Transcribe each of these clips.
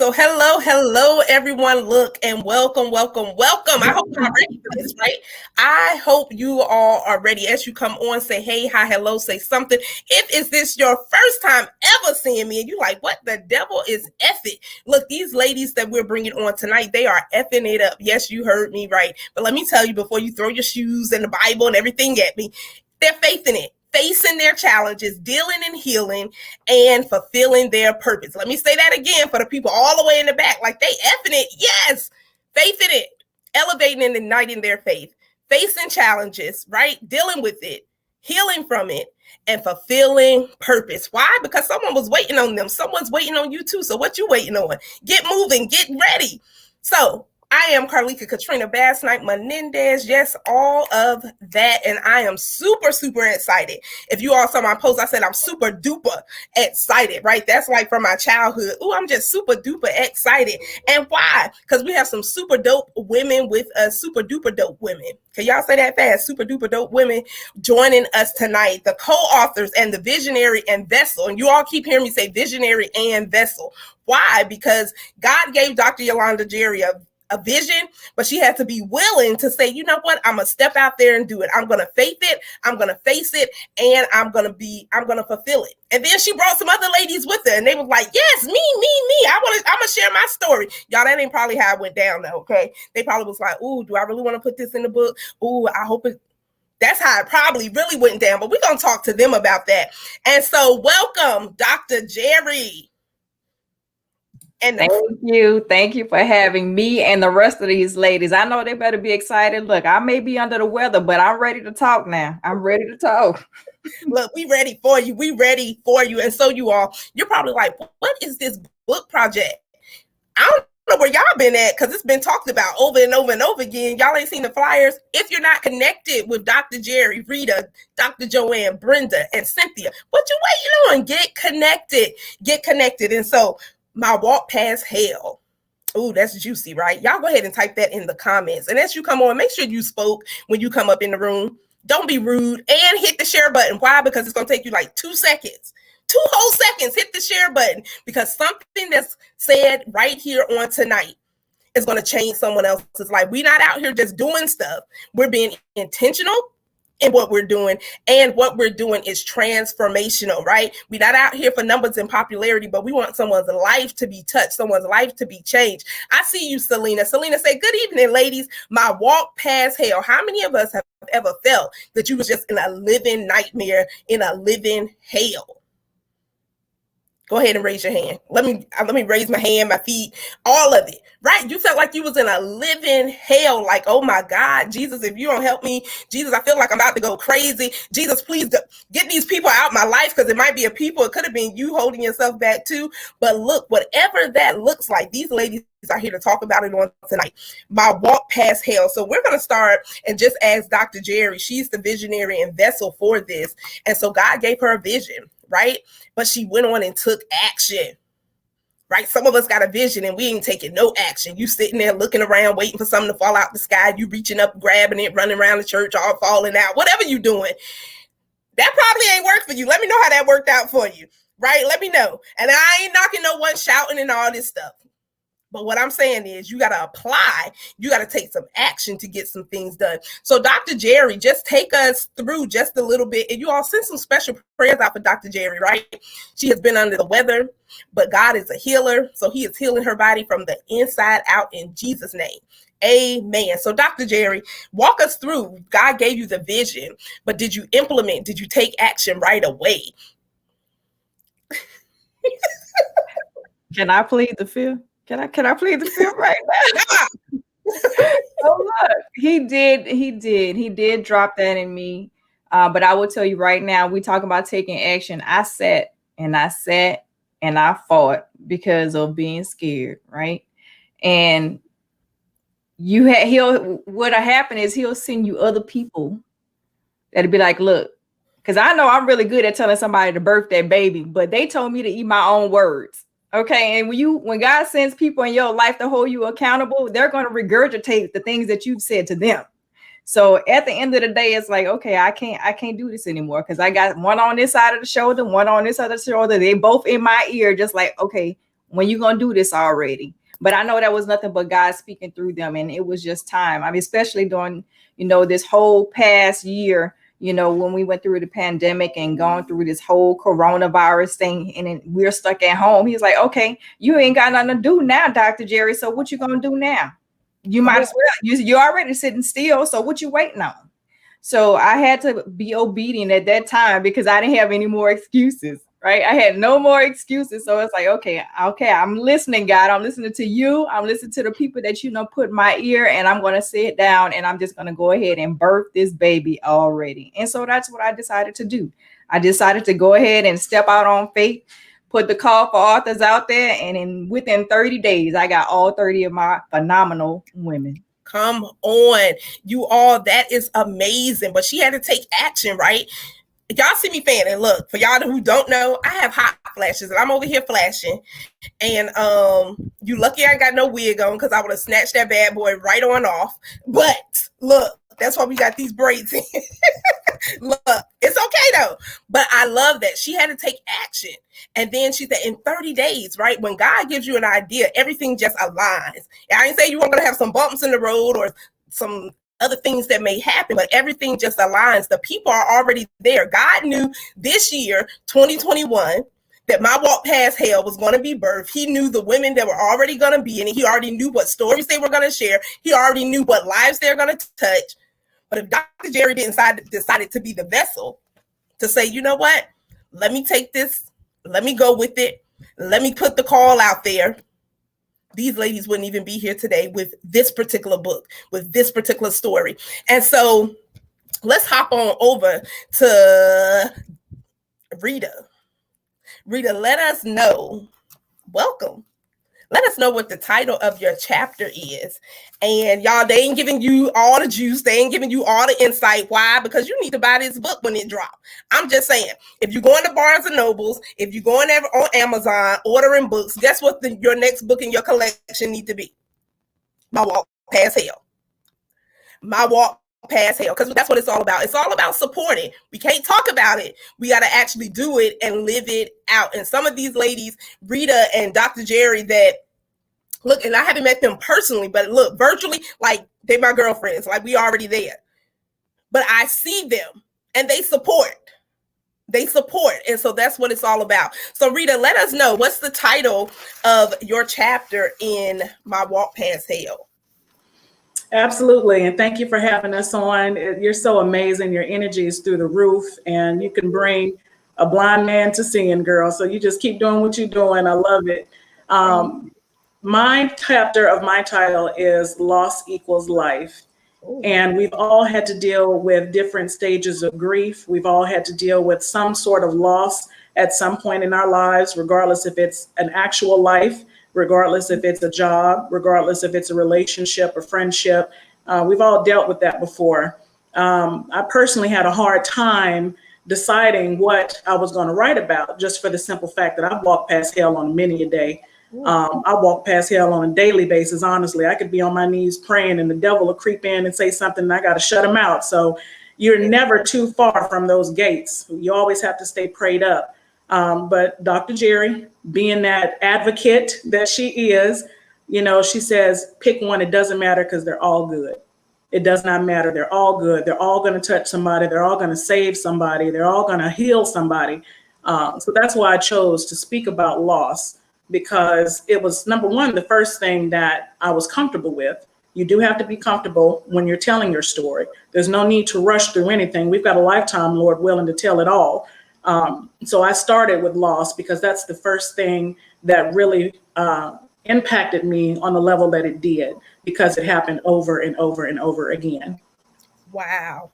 So hello, everyone. Look and welcome. I hope you're ready for this, right? I hope you all are ready. As you come on, say hey, hi, hello, say something. If is this your first time ever seeing me and you like, what the devil is effing? Look, these ladies that we're bringing on tonight, they are effing it up. Yes, you heard me right. But let me tell you before you throw your shoes and the Bible and everything at me, they're faithing it. Facing their challenges, dealing and healing, and fulfilling their purpose. Let me say that again for the people all the way in the back. Like they effing it. Yes. Faith in it. Elevating and igniting their faith. Facing challenges, right? Dealing with it. Healing from it. And fulfilling purpose. Why? Because someone was waiting on them. Someone's waiting on you too. So what you waiting on? Get moving. Get ready. So I am Carlika Katrina Basnight-Menendez. Yes, all of that. And I am super excited. If you all saw my post, I said I'm super duper excited, right? That's like from my childhood. Ooh, I'm just super duper excited. And why? Because we have some super dope women with us, super duper dope women. Can y'all say that fast? Super duper dope women joining us tonight. The co-authors and the visionary and vessel. And you all keep hearing me say visionary and vessel. Why? Because God gave Dr. Yolanda Jerry a vision, but she had to be willing to say, you know what, I'm gonna step out there and do it. I'm gonna faith it, I'm gonna face it, and I'm gonna fulfill it. And then she brought some other ladies with her, and they was like, yes, me. I'm gonna share my story. Y'all, that ain't probably how it went down though, okay? They probably was like, ooh, do I really want to put this in the book? Ooh, I hope it. That's how it probably really went down, but we're gonna talk to them about that. And so welcome, Dr. Jerry. And thank you for having me and the rest of these ladies. I know they better be excited. Look, I may be under the weather, but I'm ready to talk now. I'm ready to talk. Look, we ready for you. We ready for you. And so you all, you're probably like, what is this book project? I don't know where y'all been at because it's been talked about over and over and over again. Y'all ain't seen the flyers. If you're not connected with Dr. Jerry, Rita, Dr. Joanne, Brenda, and Cynthia, what you waiting on? Get connected. And so my walk past hell. Oh, that's juicy, right? Y'all go ahead and type that in the comments. And as you come on, make sure you spoke when you come up in the room. Don't be rude and hit the share button. Why? Because it's going to take you like 2 seconds. 2 whole seconds. Hit the share button because something that's said right here on tonight is going to change someone else's life. We're not out here just doing stuff. We're being intentional in what we're doing, and what we're doing is transformational, right? We're not out here for numbers and popularity, but we want someone's life to be touched, someone's life to be changed. I see you, Selena. Selena say, good evening, ladies. My walk past hell. How many of us have ever felt that you was just in a living nightmare, in a living hell? Go ahead and raise your hand. Let me raise my hand, my feet, all of it, right? You felt like you was in a living hell, like, oh my God, Jesus, if you don't help me, Jesus, I feel like I'm about to go crazy. Jesus, please get these people out my life because it might be a people. It could have been you holding yourself back too. But look, whatever that looks like, these ladies are here to talk about it on tonight. My walk past hell. So we're going to start and just ask Dr. Jerry. She's the visionary and vessel for this. And so God gave her a vision, right? But she went on and took action, right? Some of us got a vision and we ain't taking no action. You sitting there looking around, waiting for something to fall out the sky. You reaching up, grabbing it, running around the church, all falling out, whatever you doing. That probably ain't worked for you. Let me know how that worked out for you, right? Let me know. And I ain't knocking no one, shouting and all this stuff. But what I'm saying is you got to apply. You got to take some action to get some things done. So Dr. Jerry, just take us through just a little bit. And you all send some special prayers out for Dr. Jerry, right? She has been under the weather, but God is a healer. So he is healing her body from the inside out in Jesus' name. Amen. So Dr. Jerry, walk us through. God gave you the vision, but did you implement? Did you take action right away? Can I plead the fifth? Can I plead the fifth right now? Oh, look, he did drop that in me. But I will tell you right now, we talking about taking action. I sat and I fought because of being scared, right? And what'll happen is he'll send you other people that'll be like, look, because I know I'm really good at telling somebody to birth that baby, but they told me to eat my own words. Okay. And when God sends people in your life to hold you accountable, they're going to regurgitate the things that you've said to them. So at the end of the day, it's like, okay, I can't do this anymore because I got one on this side of the shoulder, one on this other shoulder. They both in my ear, just like, okay, When you gonna do this already? But I know that was nothing but God speaking through them, and it was just time. I mean, especially during, this whole past year, when we went through the pandemic and going through this whole coronavirus thing, and then we're stuck at home. He's like, okay, you ain't got nothing to do now, Dr. Jerry. So what you gonna do now? You might as well. You're already sitting still. So what you waiting on? So I had to be obedient at that time because I didn't have any more excuses, right? I had no more excuses. So it's like, okay, I'm listening, God. I'm listening to you. I'm listening to the people that, put in my ear, and I'm going to sit down and I'm just going to go ahead and birth this baby already. And so that's what I decided to do. I decided to go ahead and step out on faith, put the call for authors out there. And within 30 days, I got all 30 of my phenomenal women. Come on, you all, that is amazing. But she had to take action, right? Y'all see me fanning. Look, for y'all who don't know, I have hot flashes and I'm over here flashing. And you lucky I ain't got no wig on, because I would have snatched that bad boy right on off. But look, that's why we got these braids in. Look, it's okay though. But I love that she had to take action. And then she said in 30 days, right? When God gives you an idea, everything just aligns. I ain't saying you weren't going to have some bumps in the road or some other things that may happen, but everything just aligns. The people are already there. God knew this year, 2021, that my walk past hell was going to be birthed. He knew the women that were already going to be in it. He already knew what stories they were going to share. He already knew what lives they're going to touch. But if Dr. Jerry decided to be the vessel to say, you know what, let me take this, let me go with it, let me put the call out there, these ladies wouldn't even be here today with this particular book, with this particular story. And so let's hop on over to Rita. Rita, let us know. Welcome. Let us know what the title of your chapter is. And y'all, they ain't giving you all the juice. They ain't giving you all the insight. Why? Because you need to buy this book when it drops. I'm just saying, if you're going to Barnes and Nobles, if you're going on Amazon, ordering books, guess what your next book in your collection need to be? My Walk Past Hell. My Walk Past Hell, because that's what it's all about. It's all about supporting. We can't talk about it. We got to actually do it and live it out. And some of these ladies, Rita and Dr. Jerry, that look, and I haven't met them personally, but look, virtually, like they're my girlfriends, like we already there. But I see them and they support. They support. And so that's what it's all about. So Rita, let us know, what's the title of your chapter in My Walk Past Hell? Absolutely. And thank you for having us on. You're so amazing. Your energy is through the roof, and you can bring a blind man to seeing, girl. So you just keep doing what you're doing. I love it. My chapter of my title is Loss Equals Life. And we've all had to deal with different stages of grief. We've all had to deal with some sort of loss at some point in our lives, regardless if it's an actual life, regardless if it's a job, regardless if it's a relationship or friendship. We've all dealt with that before. I personally had a hard time deciding what I was going to write about, just for the simple fact that I've walked past hell on many a day. I walk past hell on a daily basis. Honestly, I could be on my knees praying and the devil will creep in and say something and I got to shut him out. So you're never too far from those gates. You always have to stay prayed up. But Dr. Jerry, being that advocate that she is, she says, pick one. It doesn't matter because they're all good. It does not matter. They're all good. They're all going to touch somebody. They're all going to save somebody. They're all going to heal somebody. So that's why I chose to speak about loss, because it was, number one, the first thing that I was comfortable with. You do have to be comfortable when you're telling your story. There's no need to rush through anything. We've got a lifetime, Lord willing, to tell it all. So I started with loss because that's the first thing that really impacted me on the level that it did, because it happened over and over and over again. Wow.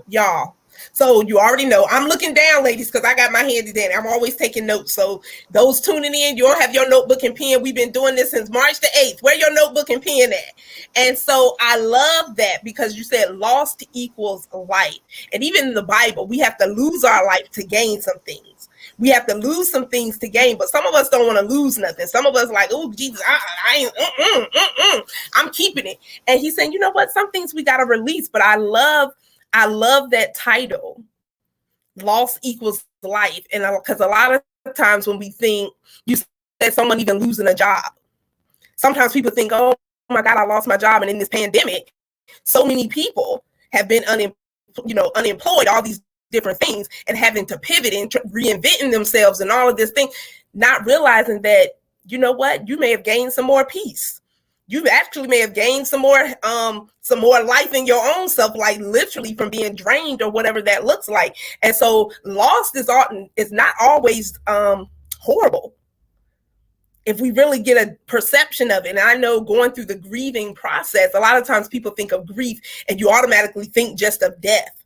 Y'all. So you already know I'm looking down, ladies, because I got my handy dandy. I'm always taking notes. So those tuning in, you'll have your notebook and pen. We've been doing this since March the 8th. Where your notebook and pen at? And so I love that, because you said loss equals life. And even in the Bible, we have to lose our life to gain some things. We have to lose some things to gain, but some of us don't want to lose nothing. Some of us like, oh, Jesus, I ain't, I'm keeping it. And he's saying, you know what? Some things we got to release, but I love that title, Loss Equals Life. And because a lot of times when we think, you said someone even losing a job. Sometimes people think, oh my God, I lost my job. And in this pandemic, so many people have been unemployed, all these different things, and having to pivot and reinventing themselves and all of this thing, not realizing that, you know what, you may have gained some more peace. You actually may have gained some more life in your own self, like literally from being drained or whatever that looks like. And so loss is not always horrible if we really get a perception of it. And I know going through the grieving process, a lot of times people think of grief and you automatically think just of death.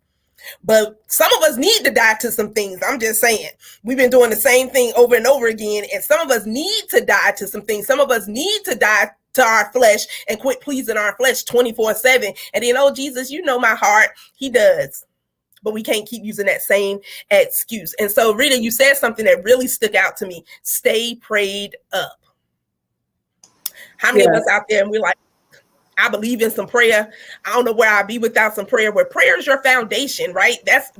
But some of us need to die to some things. I'm just saying, we've been doing the same thing over and over again. And some of us need to die to some things. Some of us need to die to our flesh and quit pleasing our flesh 24/7. And then, oh, Jesus, you know my heart. He does. But we can't keep using that same excuse. And so, Rita, you said something that really stuck out to me. Stay prayed up. How many of us out there and we're like, I believe in some prayer. I don't know where I'd be without some prayer. Where prayer is your foundation, right?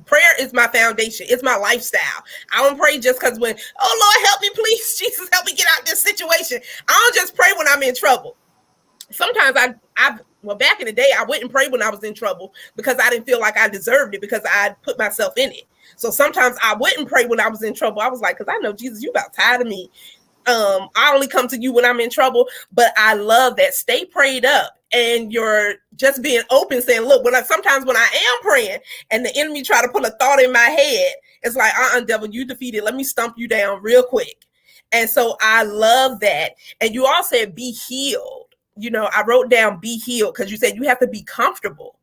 Prayer is my foundation. It's my lifestyle. I don't pray just because when, oh Lord, help me, please. Jesus, help me get out of this situation. I don't just pray when I'm in trouble. Sometimes well, back in the day, I wouldn't pray when I was in trouble because I didn't feel like I deserved it because I put myself in it. So sometimes I wouldn't pray when I was in trouble. I was like, because I know, Jesus, you about tired of me. I only come to you when I'm in trouble. But I love that. Stay prayed up. And you're just being open, saying, look, sometimes when I am praying and the enemy try to put a thought in my head, it's like, devil, you defeated. Let me stump you down real quick. And so I love that. And you all said, be healed. You know, I wrote down be healed because you said you have to be comfortable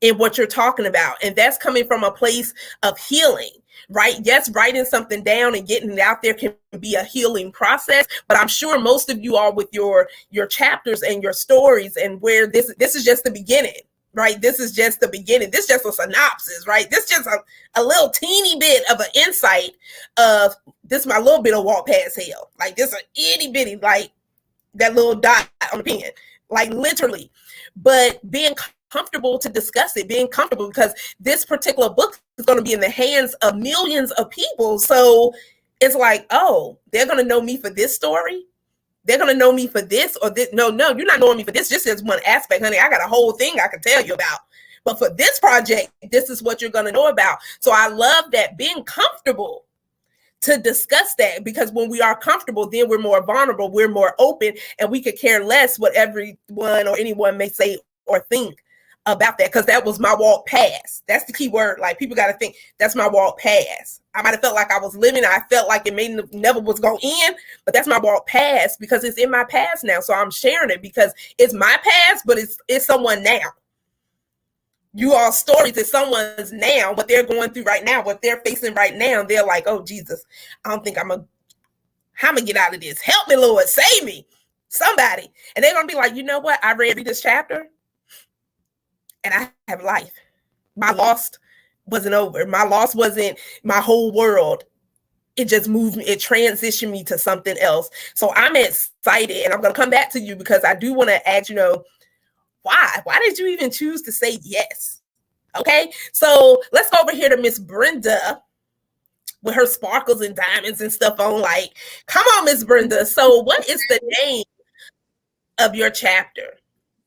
in what you're talking about. And that's coming from a place of healing, right? Yes, writing something down and getting it out there can be a healing process. But I'm sure most of you all with your chapters and your stories and where this is just the beginning, right? This is just the beginning. This is just a synopsis, right? This is just a little teeny bit of an insight of this is my little bit of walk past hell. Like this is itty bitty, like that little dot on the pen, like literally. But being comfortable to discuss it, being comfortable because this particular book is going to be in the hands of millions of people. So it's like, oh, they're going to know me for this story. They're going to know me for this or this. No, you're not knowing me for this. Just as one aspect, honey. I got a whole thing I can tell you about. But for this project, this is what you're going to know about. So I love that, being comfortable to discuss that, because when we are comfortable, then we're more vulnerable, we're more open, and we could care less what everyone or anyone may say or think about that, because that was my walk past. That's the key word. Like, people got to think that's my walk past. I might have felt like I was living. I felt like it never was going to end, but that's my walk past because it's in my past now. So I'm sharing it because it's my past, but it's someone now. You all stories is someone's now, what they're going through right now, what they're facing right now. They're like, oh, Jesus, I don't think I'm going to get out of this. Help me, Lord, save me, somebody. And they're going to be like, you know what? I read this chapter and I have life. My loss wasn't over. My loss wasn't my whole world. It just moved me. It transitioned me to something else. So I'm excited, and I'm going to come back to you because I do want to ask, why? Why did you even choose to say yes? Okay, so let's go over here to Miss Brenda with her sparkles and diamonds and stuff on. Like, come on, Miss Brenda. So what is the name of your chapter?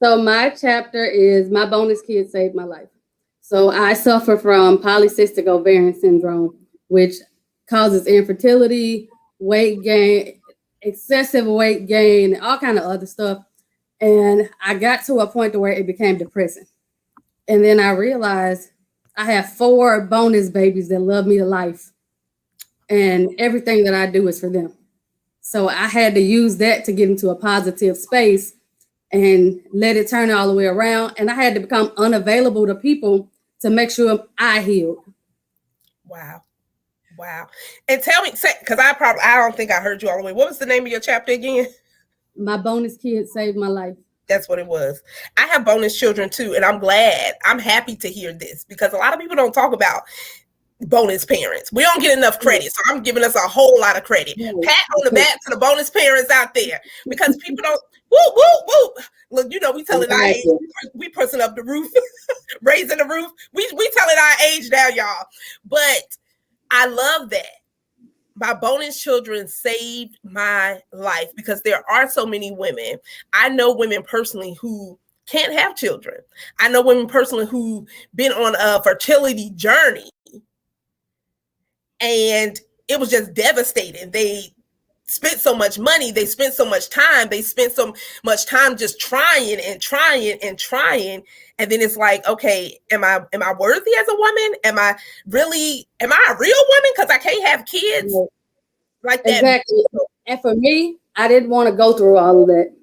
So my chapter is My Bonus Kid Saved My Life. So I suffer from polycystic ovarian syndrome, which causes infertility, weight gain, excessive weight gain, all kind of other stuff. And I got to a point to where it became depressing. And then I realized I have 4 bonus babies that love me to life. And everything that I do is for them. So I had to use that to get into a positive space and let it turn all the way around. And I had to become unavailable to people to make sure I healed. Wow. And tell me, because I don't think I heard you all the way. What was the name of your chapter again? My Bonus Kid Saved My Life. That's what it was. I have bonus children too, and I'm happy to hear this because a lot of people don't talk about bonus parents. We don't get enough credit, so I'm giving us a whole lot of credit. Pat on the back to the bonus parents out there, because people don't. Woo, woo, woo. Look, we telling our age. We pushing up the roof, raising the roof. We telling our age now, y'all. But I love that. My bonus children saved my life because there are so many women. I know women personally who can't have children. I know women personally who've been on a fertility journey and it was just devastating. They spent so much money, they spent so much time, they spent so much time just trying and trying and trying. And then it's like, okay, am I worthy as a woman? Am I a real woman? Because I can't have kids like that. Exactly. And for me, I didn't want to go through all of that.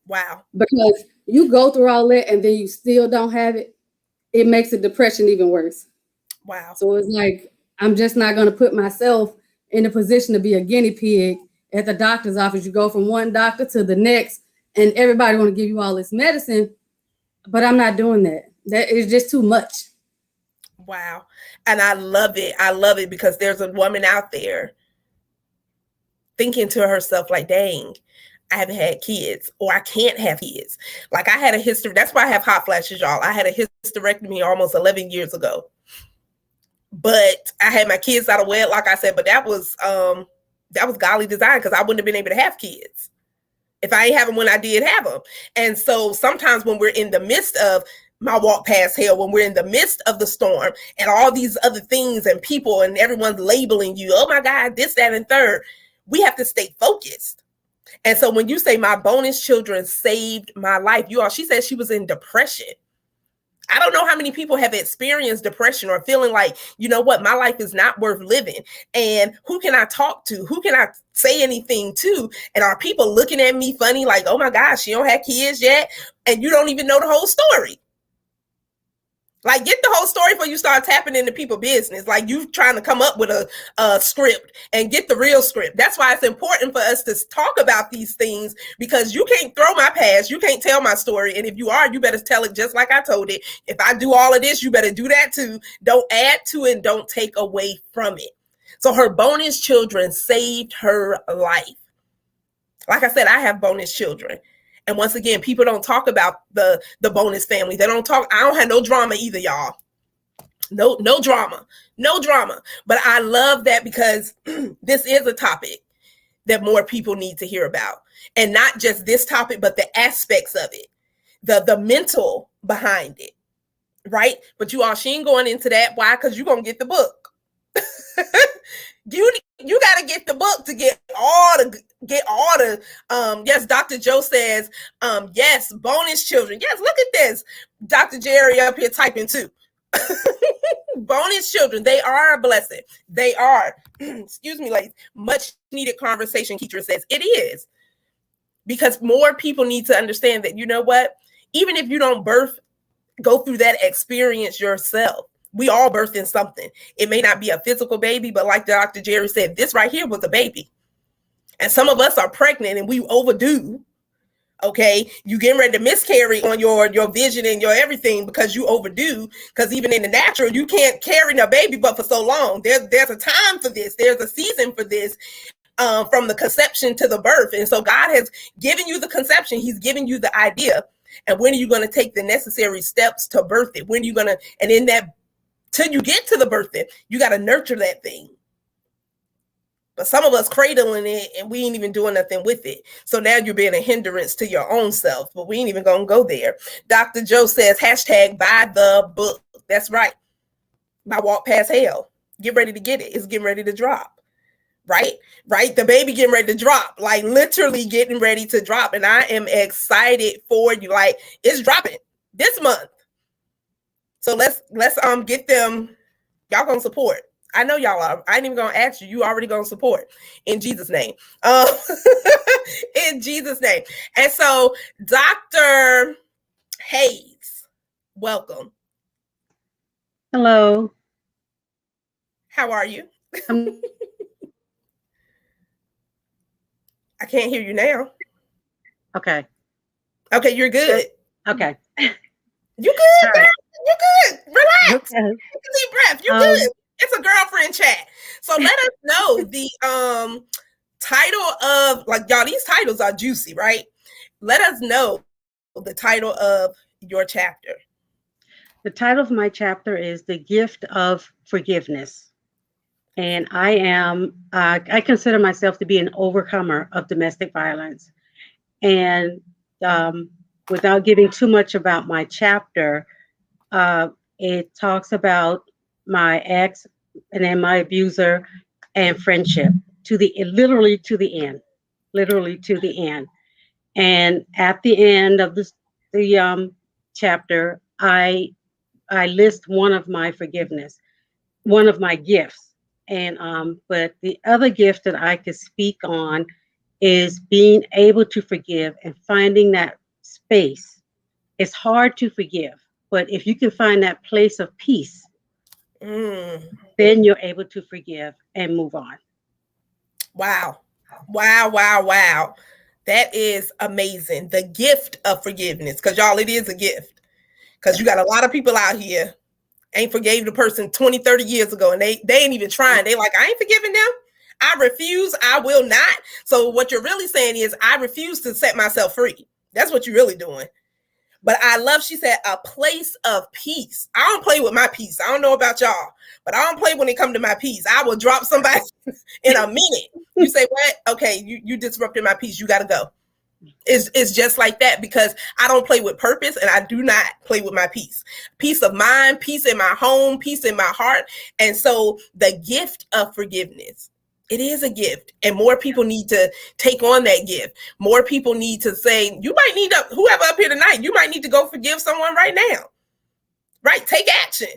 Wow. Because you go through all that and then you still don't have it, it makes the depression even worse. Wow. So it's like, I'm just not going to put myself in a position to be a guinea pig at the doctor's office. You go from one doctor to the next and everybody want to give you all this medicine, but I'm not doing that. That is just too much. Wow. And I love it. I love it because there's a woman out there thinking to herself like, dang, I haven't had kids or I can't have kids. Like I had a history. That's why I have hot flashes, y'all. I had a hysterectomy almost 11 years ago. But I had my kids out of wedlock, I said, but that was godly design because I wouldn't have been able to have kids if I ain't have them when I did have them. And so sometimes when we're in the midst of my walk past hell, when we're in the midst of the storm and all these other things and people and everyone's labeling you, oh my God, this, that, and third, we have to stay focused. And so when you say my bonus children saved my life, you all, she said she was in depression. I don't know how many people have experienced depression or feeling like, you know what, my life is not worth living. And who can I talk to? Who can I say anything to? And are people looking at me funny like, oh my gosh, she don't have kids yet? And you don't even know the whole story. Like, get the whole story before you start tapping into people's business. Like, you trying to come up with a script and get the real script. That's why it's important for us to talk about these things, because you can't throw my past. You can't tell my story. And if you are, you better tell it just like I told it. If I do all of this, you better do that too. Don't add to it and don't take away from it. So her bonus children saved her life. Like I said, I have bonus children. And once again, people don't talk about the bonus family. They don't talk. I don't have no drama either, y'all. No drama. But I love that because this is a topic that more people need to hear about. And not just this topic, but the aspects of it, the mental behind it, right? But you all, she ain't going into that. Why? Because you're going to get the book. You got to get the book to get all the yes, Dr. Joe says yes, bonus children. Yes, look at this. Dr. Jerry up here typing too. Bonus children, they are a blessing. They are. Excuse me, ladies. Much needed conversation, Keitra says. It is. Because more people need to understand that, you know what? Even if you don't go through that experience yourself, we all birth in something. It may not be a physical baby, but like Dr. Jerry said, this right here was a baby. And some of us are pregnant and we overdue. Okay, you getting ready to miscarry on your vision and your everything because you overdue. Because even in the natural, you can't carry a baby but for so long. There's a time for this. There's a season for this. From the conception to the birth. And so God has given you the conception. He's given you the idea. And when are you going to take the necessary steps to birth it? When are you going to, and in that, till you get to the birthing, you got to nurture that thing. But some of us cradling it and we ain't even doing nothing with it. So now you're being a hindrance to your own self, but we ain't even going to go there. Dr. Joe says, hashtag buy the book. That's right. My walk past hell. Get ready to get it. It's getting ready to drop. Right? The baby getting ready to drop, like literally getting ready to drop. And I am excited for you. Like, it's dropping this month. So let's get them. Y'all gonna support. I know y'all are. I ain't even gonna ask you. You already gonna support in Jesus' name. In Jesus' name. And so, Dr. Hayes, welcome. Hello. How are you? I can't hear you now. Okay. Okay, you're good. Okay. You good, All girl? right. You good. Relax. Okay. Take a deep breath. You good. It's a girlfriend chat. So let us know the title of, like, y'all, these titles are juicy, right? Let us know the title of your chapter. The title of my chapter is The Gift of Forgiveness. And I consider myself to be an overcomer of domestic violence. And without giving too much about my chapter, it talks about my ex and then my abuser and friendship literally to the end, literally to the end. And at the end of the chapter, I list one of my forgiveness, one of my gifts. And but the other gift that I could speak on is being able to forgive and finding that space. It's hard to forgive, but if you can find that place of peace, then you're able to forgive and move on. Wow. Wow, wow, wow. That is amazing. The gift of forgiveness. Because y'all, it is a gift. Because you got a lot of people out here ain't forgave the person 20, 30 years ago, and they ain't even trying. They like, I ain't forgiving them. I refuse. I will not. So what you're really saying is I refuse to set myself free. That's what you're really doing. But I love, she said, a place of peace. I don't play with my peace. I don't know about y'all, but I don't play when it comes to my peace. I will drop somebody in a minute. You say, what? Okay, you disrupted my peace. You got to go. It's just like that, because I don't play with purpose, and I do not play with my peace. Peace of mind, peace in my home, peace in my heart. And so the gift of forgiveness, it is a gift, and more people need to take on that gift. More people need to say, you might need to, whoever up here tonight, you might need to go forgive someone right now. Right? Take action,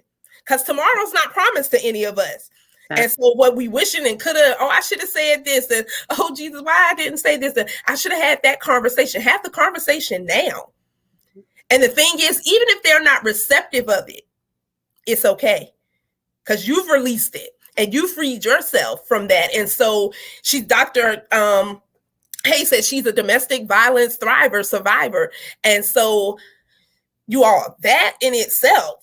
because tomorrow's not promised to any of us. And so what we wishing and could have, I should have said this, and oh Jesus, why I didn't say this, and I should have had that conversation. Have the conversation now. And the thing is, even if they're not receptive of it, it's okay, because you've released it and you freed yourself from that. And so Dr. Hay said she's a domestic violence survivor. And so you all, that in itself.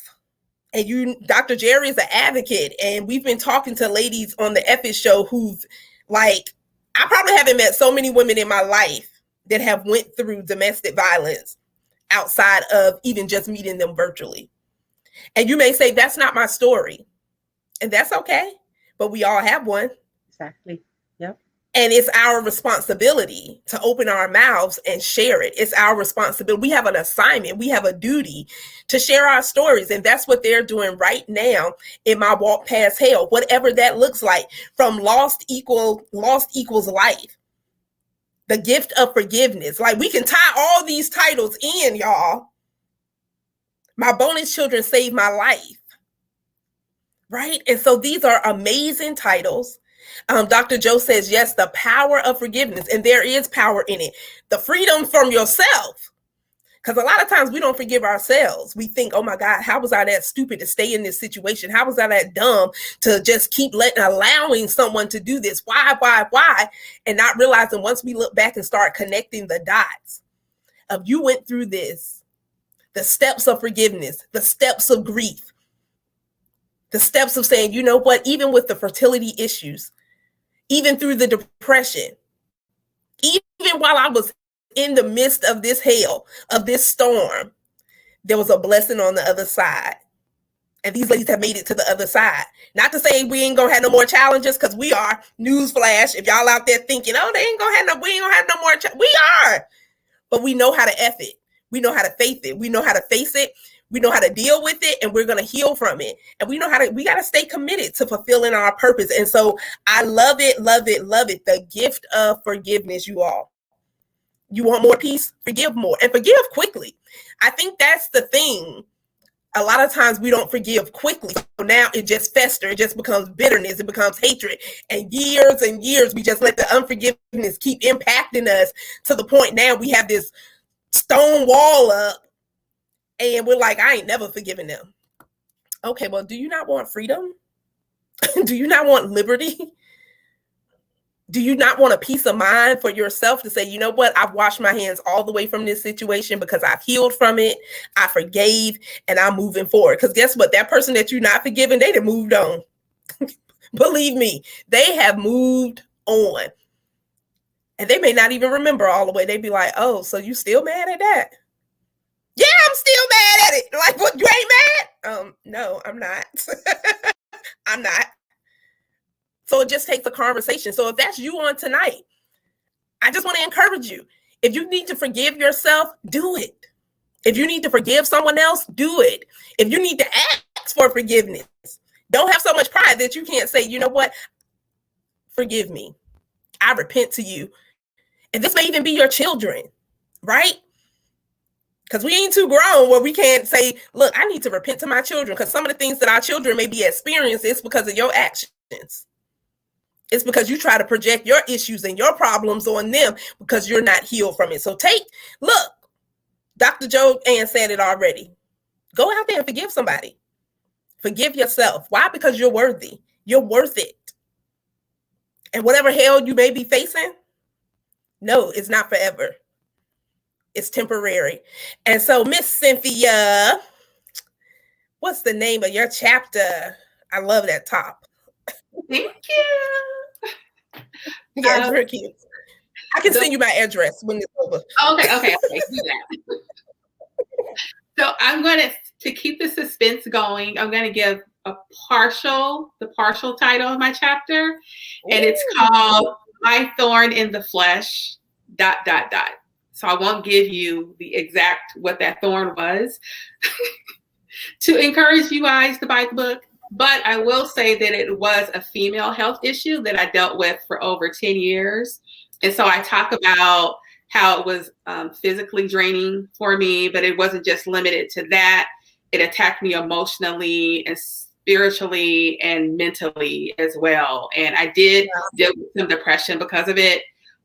And you, Dr. Jerry, is an advocate, and we've been talking to ladies on the Effie show who've, like, I probably haven't met so many women in my life that have went through domestic violence outside of even just meeting them virtually. And you may say, that's not my story. And that's okay, but we all have one. Exactly. Yep. And it's our responsibility to open our mouths and share it. It's our responsibility. We have an assignment. We have a duty to share our stories. And that's what they're doing right now in my Walk Past Hell, whatever that looks like, from lost equals life. The gift of forgiveness. Like, we can tie all these titles in, y'all. My bonus children saved my life. Right? And so these are amazing titles. Dr. Joe says, yes, the power of forgiveness. And there is power in it. The freedom from yourself. Because a lot of times we don't forgive ourselves. We think, oh my God, how was I that stupid to stay in this situation? How was I that dumb to just keep allowing someone to do this? Why? And not realizing, once we look back and start connecting the dots of, you went through this, the steps of forgiveness, the steps of grief, the steps of saying, you know what, even with the fertility issues, even through the depression, even while I was in the midst of this hell, of this storm, there was a blessing on the other side. And these ladies have made it to the other side. Not to say we ain't gonna have no more challenges, because we are. Newsflash, if y'all out there thinking, oh, we ain't gonna have no more, we are. But we know how to F it. We know how to face it. We know how to face it. We know how to deal with it, and we're going to heal from it. And we got to stay committed to fulfilling our purpose. And so I love it, love it, love it. The gift of forgiveness, you all. You want more peace? Forgive more, and forgive quickly. I think that's the thing. A lot of times we don't forgive quickly. So now it just festers. It just becomes bitterness. It becomes hatred. And years, we just let the unforgiveness keep impacting us, to the point now we have this stone wall up. And we're like, I ain't never forgiven them. Okay, well, do you not want freedom? Do you not want liberty? Do you not want a peace of mind for yourself to say, you know what, I've washed my hands all the way from this situation because I've healed from it, I forgave, and I'm moving forward? Because guess what? That person that you're not forgiving, they done moved on. Believe me, they have moved on. And they may not even remember all the way. They'd be like, oh, so you still mad at that? Yeah, I'm still mad at it. Like, what, you ain't mad? No, I'm not. I'm not. So it just takes a conversation. So if that's you on tonight, I just want to encourage you. If you need to forgive yourself, do it. If you need to forgive someone else, do it. If you need to ask for forgiveness, don't have so much pride that you can't say, you know what? Forgive me. I repent to you. And this may even be your children, right? Because we ain't too grown where we can't say, look, I need to repent to my children, because some of the things that our children may be experiencing is because of your actions. It's because you try to project your issues and your problems on them because you're not healed from it. So look, Dr. Joe Ann said it already. Go out there and forgive somebody. Forgive yourself. Why? Because you're worthy. You're worth it. And whatever hell you may be facing, no, it's not forever. It's temporary. And so, Miss Cynthia, what's the name of your chapter? I love that top. Thank you. Yeah, very cute. I can send you my address when it's over. Okay, do that. So I'm going to keep the suspense going. I'm going to give the partial title of my chapter, and it's called "My Thorn in the Flesh." ... So I won't give you the exact what that thorn was to encourage you guys to buy the book. But I will say that it was a female health issue that I dealt with for over 10 years. And so I talk about how it was physically draining for me, but it wasn't just limited to that. It attacked me emotionally and spiritually and mentally as well. And I did deal with some depression because of it.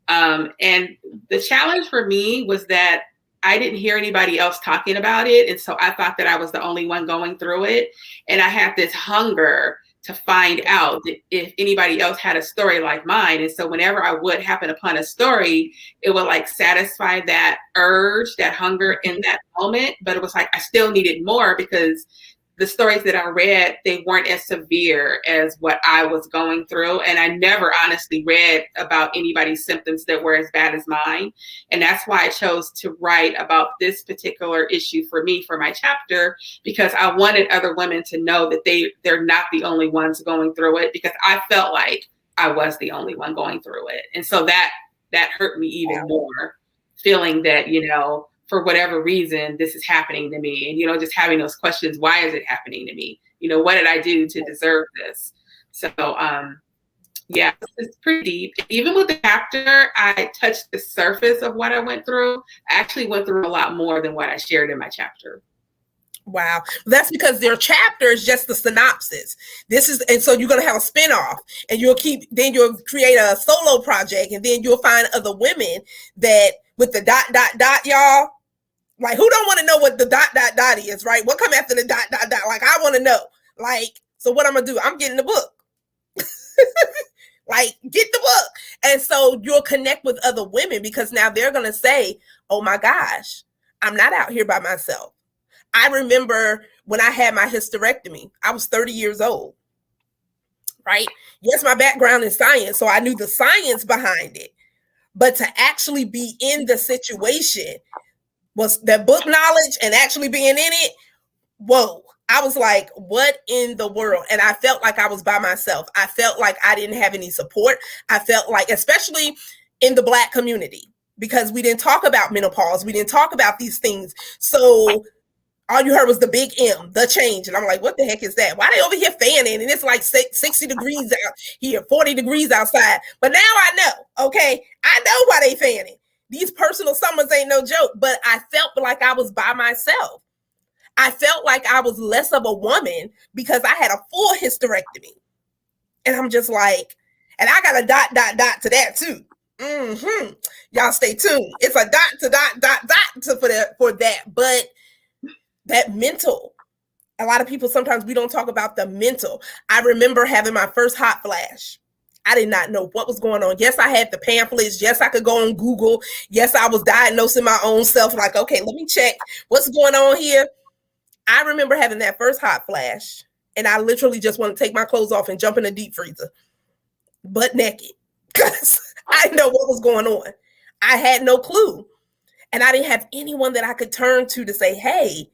And the challenge for me was that I didn't hear anybody else talking about it. And so I thought that I was the only one going through it. And I had this hunger to find out if anybody else had a story like mine. And so whenever I would happen upon a story, it would like satisfy that urge, that hunger in that moment. But it was like I still needed more because the stories that I read, they weren't as severe as what I was going through. And I never honestly read about anybody's symptoms that were as bad as mine. And that's why I chose to write about this particular issue for me, for my chapter, because I wanted other women to know that they're not the only ones going through it, because I felt like I was the only one going through it. And so that hurt me even more, feeling that, for whatever reason, this is happening to me. And, just having those questions, why is it happening to me? What did I do to deserve this? So, it's pretty deep. Even with the chapter, I touched the surface of what I went through. I actually went through a lot more than what I shared in my chapter. Wow. That's because their chapter is just the synopsis. And so you're going to have a spinoff, and you'll create a solo project, and then you'll find other women that with the ... y'all. Like, who don't want to know what the ... is, right? What come after the ... Like, I want to know. Like, so what I'm going to do? I'm getting the book. Like, get the book. And so you'll connect with other women, because now they're going to say, oh my gosh, I'm not out here by myself. I remember when I had my hysterectomy, I was 30 years old, right? Yes, my background is science, so I knew the science behind it. But to actually be in the situation was that book knowledge, and actually being in it, whoa. I was like, what in the world? And I felt like I was by myself. I felt like I didn't have any support. I felt like, especially in the Black community, because we didn't talk about menopause. We didn't talk about these things. So all you heard was the big M, the change. And I'm like, what the heck is that? Why are they over here fanning? And it's like 60 degrees out here, 40 degrees outside. But now I know, okay? I know why they fanning. These personal summers ain't no joke, but I felt like I was by myself. I felt like I was less of a woman because I had a full hysterectomy. And I'm just like, and I got a ... to that too. Y'all stay tuned. It's a ... for that. But that mental, a lot of people, sometimes we don't talk about the mental. I remember having my first hot flash. I did not know what was going on. Yes, I had the pamphlets. Yes, I could go on Google. Yes, I was diagnosing my own self. Like, okay, let me check what's going on here. I remember having that first hot flash, and I literally just want to take my clothes off and jump in the deep freezer, butt naked, because I didn't know what was going on. I had no clue. And I didn't have anyone that I could turn to say, hey,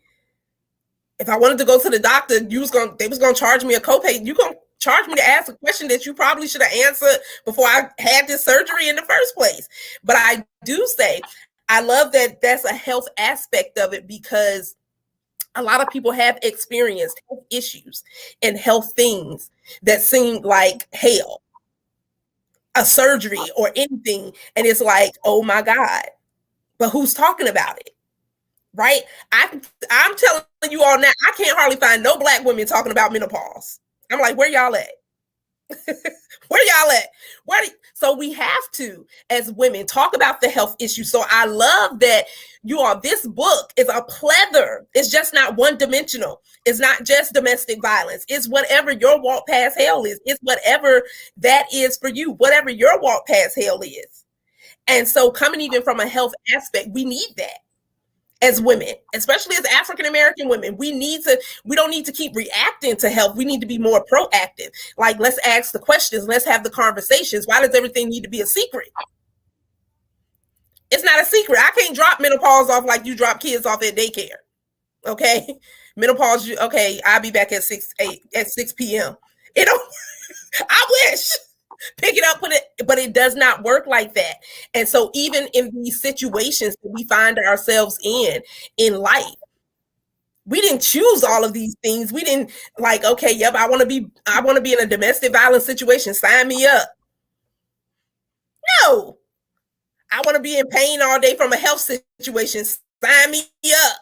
if I wanted to go to the doctor, they was gonna charge me a copay. You gonna charge me to ask a question that you probably should have answered before I had this surgery in the first place. But I do say, I love that that's a health aspect of it, because a lot of people have experienced health issues and health things that seem like hell, a surgery or anything. And it's like, oh my God, but who's talking about it? Right? I'm telling you all now, I can't hardly find no Black women talking about menopause. I'm like, where y'all at? Where y'all at? So we have to, as women, talk about the health issue. So I love that this book is a plethora. It's just not one dimensional. It's not just domestic violence. It's whatever your walk past hell is. It's whatever that is for you, whatever your walk past hell is. And so coming even from a health aspect, we need that. As women, especially as African-American women, we don't need to keep reacting to health. We need to be more proactive. Like, let's ask the questions. Let's have the conversations. Why does everything need to be a secret? It's not a secret. I can't drop menopause off like you drop kids off at daycare. Okay. Menopause. Okay. I'll be back at 6 p.m. I wish. Pick it up, but it does not work like that. And so even in these situations that we find ourselves in life, we didn't choose all of these things. We didn't like, okay, yep, I want to be in a domestic violence situation. Sign me up. No, I want to be in pain all day from a health situation. Sign me up.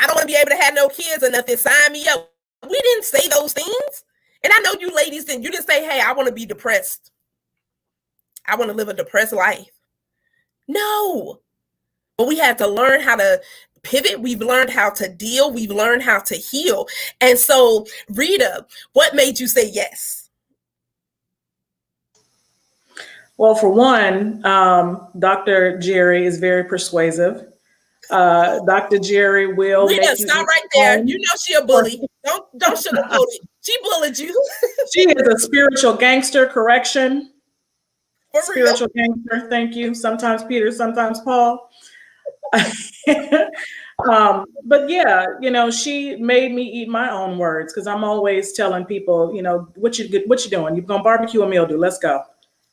I don't want to be able to have no kids or nothing. Sign me up. We didn't say those things. And I know you ladies didn't. You didn't say, hey, I want to be depressed. I want to live a depressed life. No. But we had to learn how to pivot. We've learned how to deal. We've learned how to heal. And so, Rita, what made you say yes? Well, for one, Dr. Jerry is very persuasive. Dr. Jerry will Rita, make you stop right there. You know she a bully. Don't sugarcoat it. She bullied you. She is a spiritual gangster, correction. For spiritual real? gangster, thank you. Sometimes Peter, sometimes Paul. But yeah, she made me eat my own words, because I'm always telling people, what you doing? You're gonna barbecue a mildew, let's go.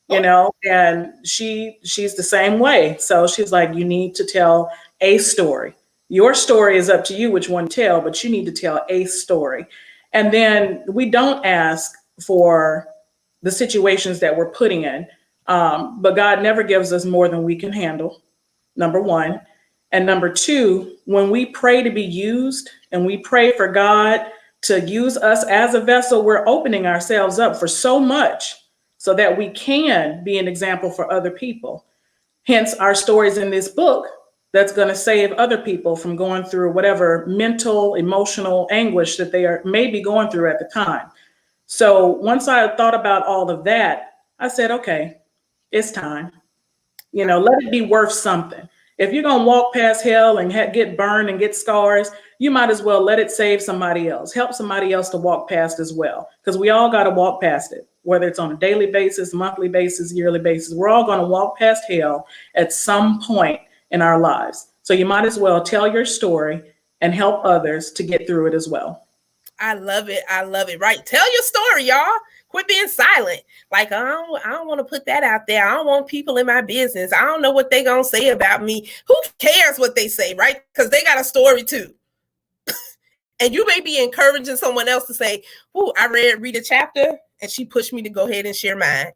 And she's the same way. So she's like, you need to tell a story. Your story is up to you which one to tell, but you need to tell a story. And then we don't ask for the situations that we're putting in. But God never gives us more than we can handle, number one. And number two, when we pray to be used and we pray for God to use us as a vessel, we're opening ourselves up for so much so that we can be an example for other people. Hence our stories in this book that's going to save other people from going through whatever mental, emotional anguish that they are maybe going through at the time. So once I thought about all of that, I said, okay, it's time. Let it be worth something. If you're going to walk past hell and get burned and get scars, you might as well let it save somebody else. Help somebody else to walk past as well, because we all got to walk past it, whether it's on a daily basis, monthly basis, yearly basis. We're all going to walk past hell at some point in our lives. So you might as well tell your story and help others to get through it as well. I love it. I love it. Right. Tell your story, y'all. Quit being silent. Like, I don't want to put that out there. I don't want people in my business. I don't know what they going to say about me. Who cares what they say, right? Because they got a story too. And you may be encouraging someone else to say, "Ooh, I read a chapter and she pushed me to go ahead and share mine.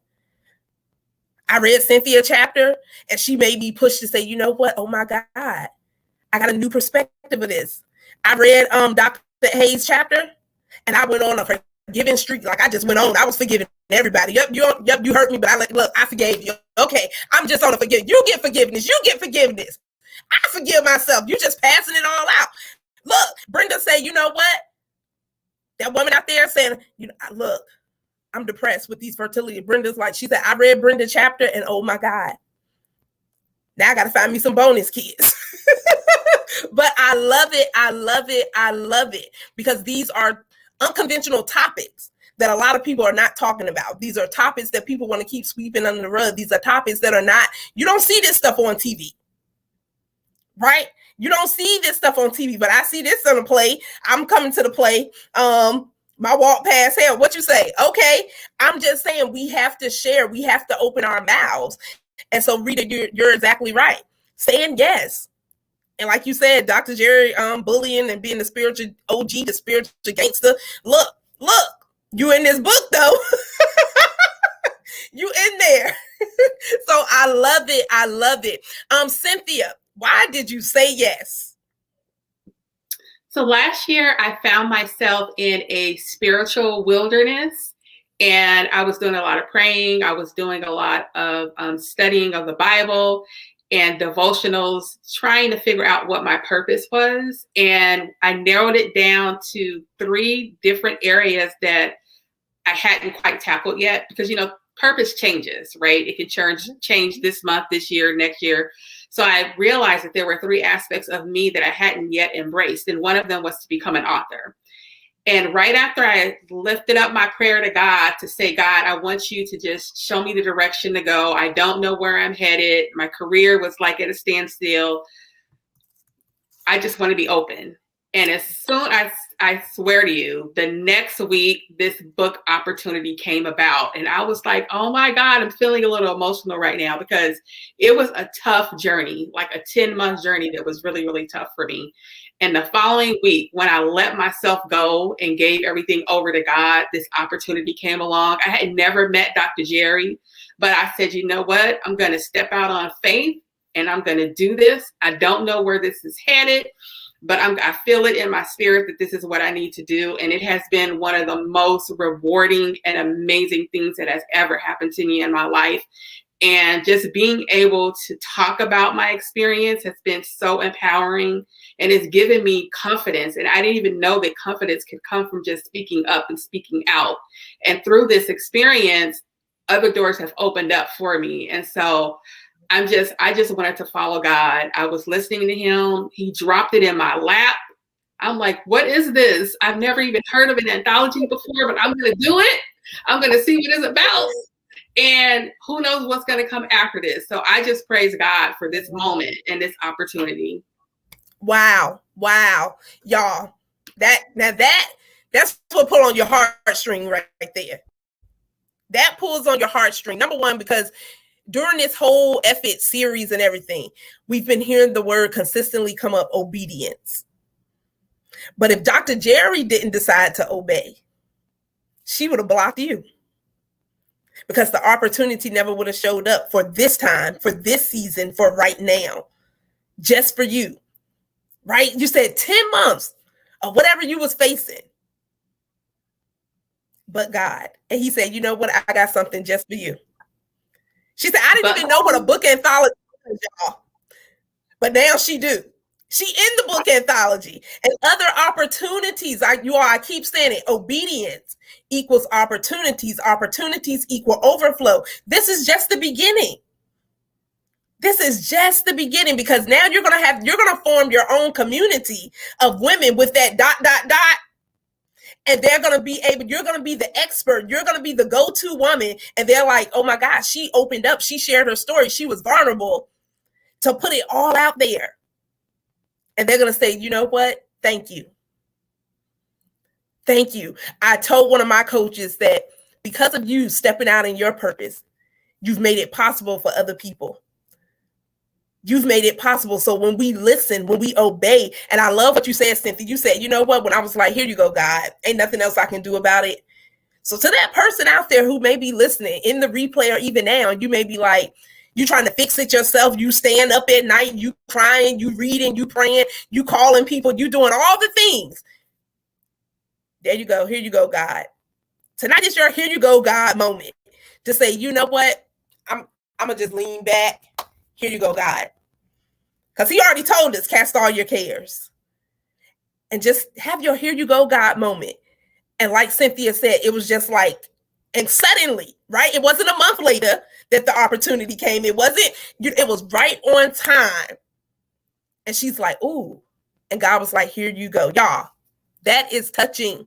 I read Cynthia chapter and she made me push to say, you know what? Oh my God, I got a new perspective of this. I read Dr. Hayes chapter and I went on a forgiving streak. Like, I just went on. I was forgiving everybody. Yep, you hurt me, but look, I forgave you. Okay, I'm just on a forgiveness. You get forgiveness. You get forgiveness. I forgive myself. You just passing it all out. Look, Brenda said, you know what? That woman out there saying, look, I'm depressed with these fertility. Brenda's like, she said, I read Brenda chapter and oh my God. Now I got to find me some bonus kids. But I love it. I love it. I love it, because these are unconventional topics that a lot of people are not talking about. These are topics that people want to keep sweeping under the rug. These are topics that are not, you don't see this stuff on TV, right? You don't see this stuff on TV, but I see this on the play. I'm coming to the play My walk past hell. What you say? Okay. I'm just saying we have to share. We have to open our mouths. And so, Rita, you're exactly right. Saying yes. And like you said, Dr. Jerry bullying and being the spiritual OG, the spiritual gangster. Look, you in this book though. You in there. So I love it. I love it. Cynthia, why did you say yes? So last year I found myself in a spiritual wilderness, and I was doing a lot of praying. I was doing a lot of studying of the Bible and devotionals, trying to figure out what my purpose was. And I narrowed it down to 3 different areas that I hadn't quite tackled yet, because, you know, purpose changes, right? It can change this month, this year, next year. So I realized that there were 3 aspects of me that I hadn't yet embraced. And one of them was to become an author. And right after I lifted up my prayer to God to say, God, I want you to just show me the direction to go. I don't know where I'm headed. My career was like at a standstill. I just want to be open. And as soon as I swear to you, the next week, this book opportunity came about. And I was like, oh my God, I'm feeling a little emotional right now, because it was a tough journey, like a 10-month journey that was really, really tough for me. And the following week, when I let myself go and gave everything over to God, this opportunity came along. I had never met Dr. Jerry, but I said, you know what? I'm going to step out on faith and I'm going to do this. I don't know where this is headed, but I feel it in my spirit that this is what I need to do. And it has been one of the most rewarding and amazing things that has ever happened to me in my life. And just being able to talk about my experience has been so empowering, and it's given me confidence. And I didn't even know that confidence could come from just speaking up and speaking out. And through this experience, other doors have opened up for me. And so I just wanted to follow God. I was listening to him. He dropped it in my lap. I'm like, what is this? I've never even heard of an anthology before, but I'm going to do it. I'm going to see what it's about. And who knows what's going to come after this. So I just praise God for this moment and this opportunity. Wow. Y'all, that's what pull on your heartstring right there. That pulls on your heartstring. Number one, because during this whole effort series and everything, we've been hearing the word consistently come up, obedience. But if Dr. Jerry didn't decide to obey, she would have blocked you, because the opportunity never would have showed up for this time, for this season, for right now, just for you, right? You said 10 months of whatever you was facing, but God. And he said, you know what? I got something just for you. She said, I didn't even know what a book anthology was, y'all. But now she do. She in the book anthology and other opportunities. I keep saying it. Obedience equals opportunities. Opportunities equal overflow. This is just the beginning. This is just the beginning, because now you're going to form your own community of women with that ... And they're going to be you're going to be the expert. You're going to be the go-to woman. And they're like, oh my God, she opened up. She shared her story. She was vulnerable to put it all out there. And they're going to say, you know what? Thank you. Thank you. I told one of my coaches that because of you stepping out in your purpose, you've made it possible for other people. You've made it possible. So when we listen, when we obey, and I love what you said, Cynthia, you said, you know what? When I was like, here you go, God, ain't nothing else I can do about it. So to that person out there who may be listening in the replay, or even now, you may be like, you trying to fix it yourself. You staying up at night, you crying, you reading, you praying, you calling people, you doing all the things. There you go. Here you go, God. Tonight is your here you go, God moment to say, you know what? I'm going to just lean back. Here you go, God. Because he already told us, cast all your cares. And just have your here you go, God moment. And like Cynthia said, it was just like, and suddenly, right? It wasn't a month later that the opportunity came. It was right on time. And she's like, ooh. And God was like, here you go. Y'all, that is touching.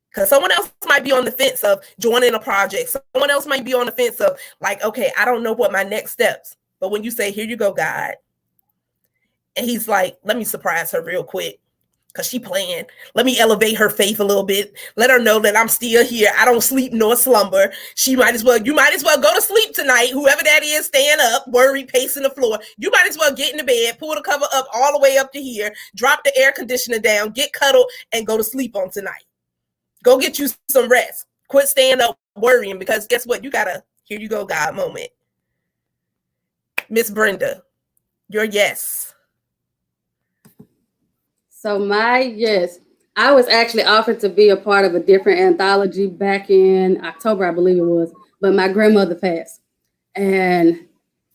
Because someone else might be on the fence of joining a project. Someone else might be on the fence of like, okay, I don't know what my next steps. But when you say, here you go, God. And he's like, let me surprise her real quick. because she playing. Let me elevate her faith a little bit. Let her know that I'm still here. I don't sleep nor slumber. You might as well go to sleep tonight. Whoever that is, staying up, worried, pacing the floor. You might as well get in the bed, pull the cover up all the way up to here, drop the air conditioner down, get cuddled, and go to sleep on tonight. Go get you some rest. Quit staying up worrying, because guess what? You got a here you go, God moment. Miss Brenda, your yes. So my yes, I was actually offered to be a part of a different anthology back in October, I believe it was, but my grandmother passed and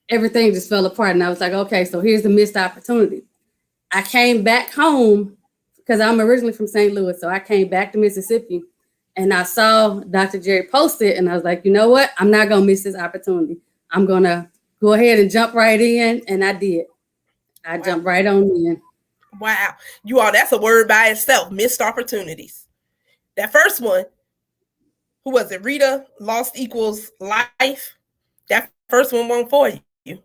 everything just fell apart. And I was like, okay, so here's the missed opportunity. I came back home because I'm originally from St. Louis. So I came back to Mississippi and I saw Dr. Jerry post it and I was like, you know what? I'm not going to miss this opportunity. I'm going to go ahead and jump right in. And I did. I jumped right on in. Wow. You all, that's a word by itself. Missed opportunities. That first one, who was it? Rita, lost equals life. That first one won't for you.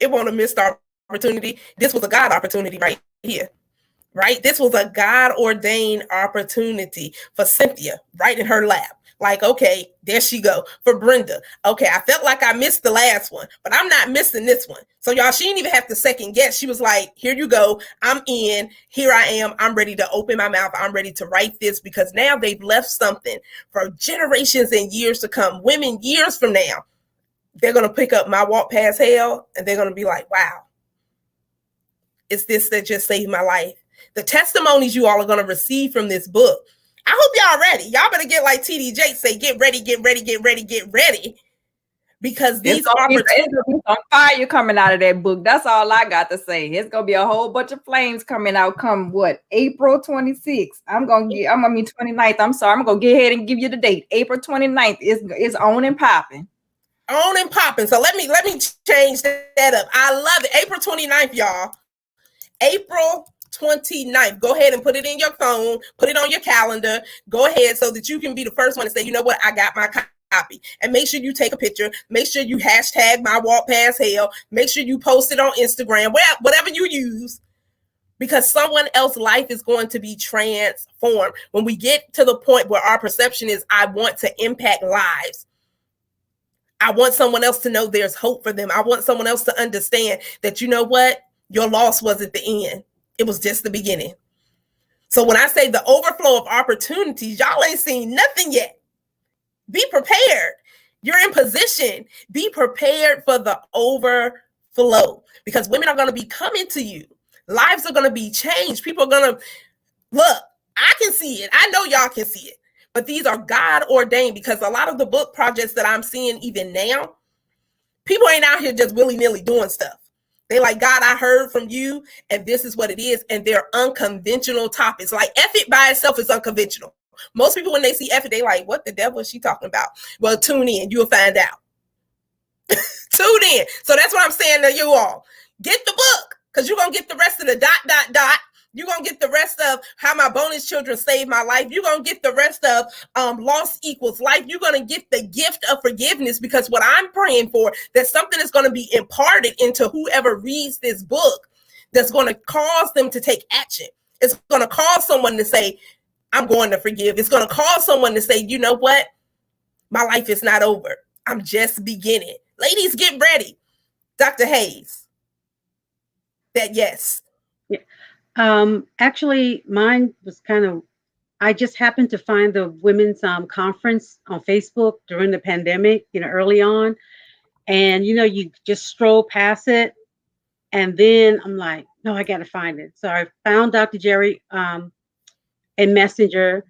It wasn't a missed opportunity. This was a God opportunity right here. Right? This was a God ordained opportunity for Cynthia right in her lap. Like, okay, there she go. For Brenda, okay, I felt like I missed the last one, but I'm not missing this one. So y'all, she didn't even have to second guess. She was like, here you go. I'm in. Here I am. I'm ready to open my mouth. I'm ready to write this, because now they've left something for generations and years to come. Women years from now, they're going to pick up My Walk Past Hell and they're going to be like, wow, it's this that just saved my life. The testimonies you all are going to receive from this book. I hope y'all ready. Y'all better get like TD Jakes say, get ready, get ready, get ready, get ready. Because these opportunities, on fire coming out of that book. That's all I got to say. It's gonna be a whole bunch of flames coming out. Come what? April 26th. I'm gonna mean 29th. I'm sorry. I'm gonna go ahead and give you the date. April 29th is on and popping. On and popping. So let me change that up. I love it. April 29th, y'all. April 29th. Go ahead and put it in your phone, put it on your calendar. Go ahead so that you can be the first one to say, you know what, I got my copy. And make sure you take a picture. Make sure you hashtag My Walk Past Hell. Make sure you post it on Instagram, whatever you use, because someone else's life is going to be transformed. When we get to the point where our perception is, I want to impact lives. I want someone else to know there's hope for them. I want someone else to understand that, you know what, your loss wasn't the end. It was just the beginning. So when I say the overflow of opportunities, y'all ain't seen nothing yet. Be prepared. You're in position. Be prepared for the overflow, because women are going to be coming to you. Lives are going to be changed. People are going to look. I can see it. I know y'all can see it. But these are God ordained, because a lot of the book projects that I'm seeing even now, people ain't out here just willy-nilly doing stuff. They like, God, I heard from you, and this is what it is. And they're unconventional topics. Like, F it by itself is unconventional. Most people, when they see F it, they like, what the devil is she talking about? Well, tune in. You'll find out. Tune in. So that's what I'm saying to you all. Get the book, because you're going to get the rest of the ... You're going to get the rest of How My Bonus Children Saved My Life. You're going to get the rest of Loss Equals Life. You're going to get the gift of forgiveness, because what I'm praying for, that something is going to be imparted into whoever reads this book that's going to cause them to take action. It's going to cause someone to say, I'm going to forgive. It's going to cause someone to say, you know what? My life is not over. I'm just beginning. Ladies, get ready. Dr. Hayes. That yes. Yeah. Actually, mine was I just happened to find the women's conference on Facebook during the pandemic, early on. And, you just stroll past it. And then I'm like, no, I got to find it. So I found Dr. Jerry in Messenger,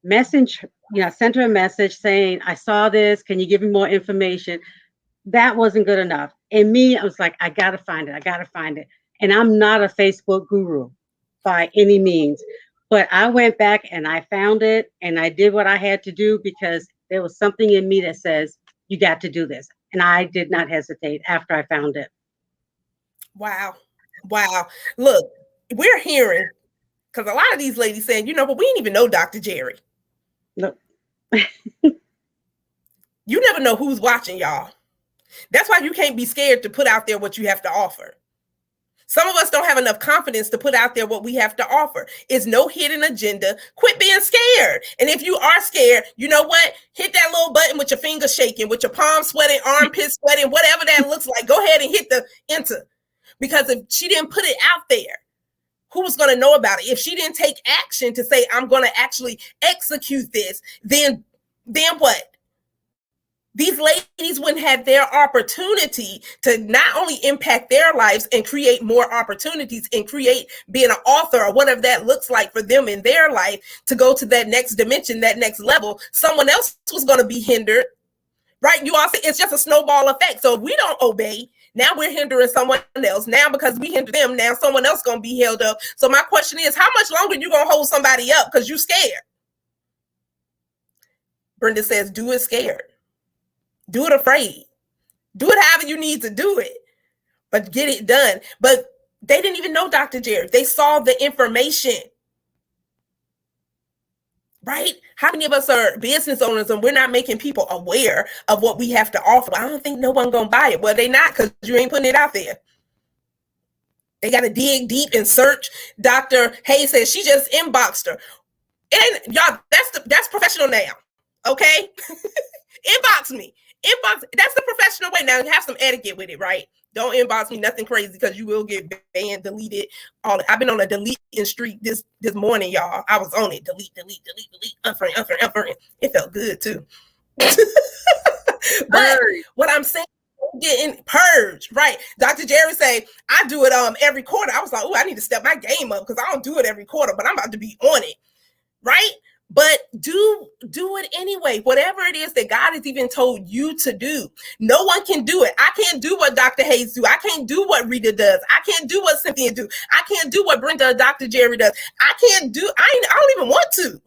sent her a message saying, I saw this. Can you give me more information? That wasn't good enough. And me, I was like, I got to find it. I got to find it. And I'm not a Facebook guru by any means, but I went back and I found it and I did what I had to do, because there was something in me that says, you got to do this. And I did not hesitate after I found it. Wow. Look, we're hearing, because a lot of these ladies saying, but we didn't even know Dr. Jerry. Look. You never know who's watching, y'all. That's why you can't be scared to put out there what you have to offer. Some of us don't have enough confidence to put out there what we have to offer. It's no hidden agenda. Quit being scared. And if you are scared, you know what? Hit that little button with your fingers shaking, with your palms sweating, armpits sweating, whatever that looks like. Go ahead and hit the enter. Because if she didn't put it out there, who was going to know about it? If she didn't take action to say, I'm going to actually execute this, then what? These ladies wouldn't have their opportunity to not only impact their lives and create more opportunities and create being an author or whatever that looks like for them in their life to go to that next dimension, that next level. Someone else was going to be hindered, right? You all see, it's just a snowball effect. So if we don't obey, now we're hindering someone else. Now because we hinder them, now someone else going to be held up. So my question is, how much longer you going to hold somebody up because you scared? Brenda says, do it scared. Do it afraid. Do it however you need to do it, but get it done. But they didn't even know Dr. Jerry. They saw the information, right? How many of us are business owners and we're not making people aware of what we have to offer? I don't think no one gonna buy it. Well, they not, because you ain't putting it out there. They got to dig deep and search. Dr. Hayes says she just inboxed her. And y'all, that's professional now, okay? Inbox me. Inbox, that's the professional way. Now, have some etiquette with it, right? Don't inbox me nothing crazy because you will get banned, deleted. I've been on a deleting streak this morning, y'all. I was on it. Delete, unfriend. It felt good too. But what I'm saying, getting purged, right? Dr. Jerry say, I do it every quarter. I was like, oh, I need to step my game up because I don't do it every quarter, but I'm about to be on it, right? But do it anyway. Whatever it is that God has even told you to do. No one can do it. I can't do what Dr. Hayes do. I can't do what Rita does. I can't do what Cynthia do. I can't do what Brenda or Dr. Jerry does. I don't even want to.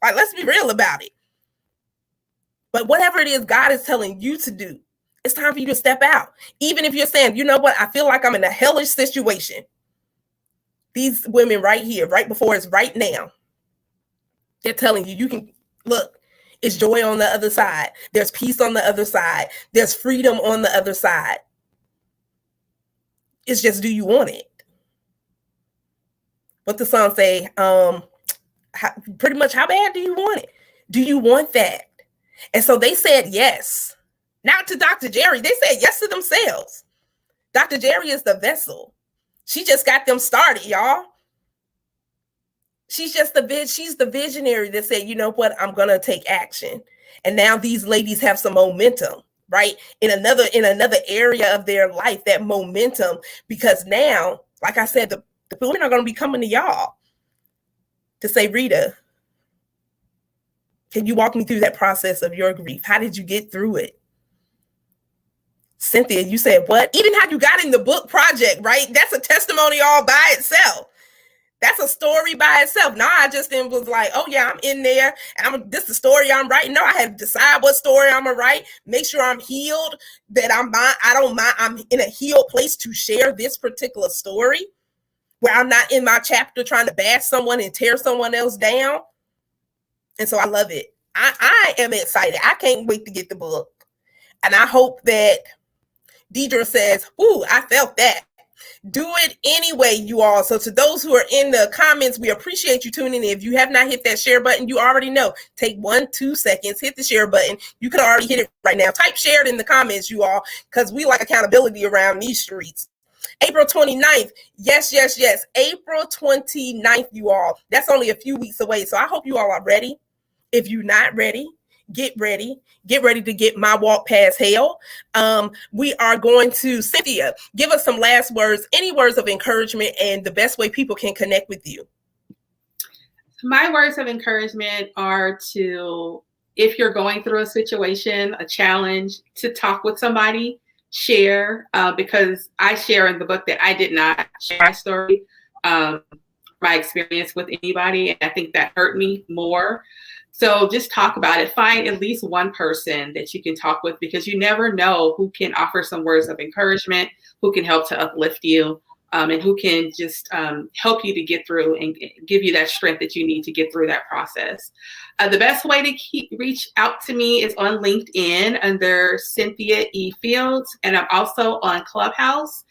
Like, let's be real about it. But whatever it is God is telling you to do, it's time for you to step out. Even if you're saying, you know what, I feel like I'm in a hellish situation. These women right here, right before us, right now, they're telling you, you can look, it's joy on the other side. There's peace on the other side. There's freedom on the other side. It's just, do you want it? What the song say, pretty much, how bad do you want it? Do you want that? And so they said yes. Not to Dr. Jerry. They said yes to themselves. Dr. Jerry is the vessel. She just got them started, y'all. She's the visionary that said, you know what, I'm going to take action. And now these ladies have some momentum, right? In another area of their life, that momentum, because now, like I said, the women are going to be coming to y'all to say, Rita, can you walk me through that process of your grief? How did you get through it? Cynthia, you said what? Even how you got in the book project, right? That's a testimony all by itself. That's a story by itself. Now I just then was like, oh yeah, I'm in there. And this is the story I'm writing. No, I had to decide what story I'm gonna write. Make sure I'm healed. That I'm in a healed place to share this particular story, where I'm not in my chapter trying to bash someone and tear someone else down. And so I love it. I am excited. I can't wait to get the book. And I hope that Deidre says, ooh, I felt that. Do it anyway, you all. So to those who are in the comments, we appreciate you tuning in. If you have not hit that share button, you already know. Take 1-2 seconds, hit the share button. You can already hit it right now. Type shared in the comments, you all, because we like accountability around these streets. April 29th. Yes. April 29th, you all. That's only a few weeks away. So I hope you all are ready. If you're not ready, get ready. Get ready to get my walk past hell. We are going to, Cynthia, give us some last words, any words of encouragement, and the best way people can connect with you. My words of encouragement are to, if you're going through a situation, a challenge, to talk with somebody, share, because I share in the book that I did not share my story, my experience with anybody. And I think that hurt me more. So just talk about it. Find at least one person that you can talk with, because you never know who can offer some words of encouragement, who can help to uplift you, and who can just help you to get through and give you that strength that you need to get through that process. The best way to reach out to me is on LinkedIn under Cynthia E. Fields, and I'm also on Clubhouse.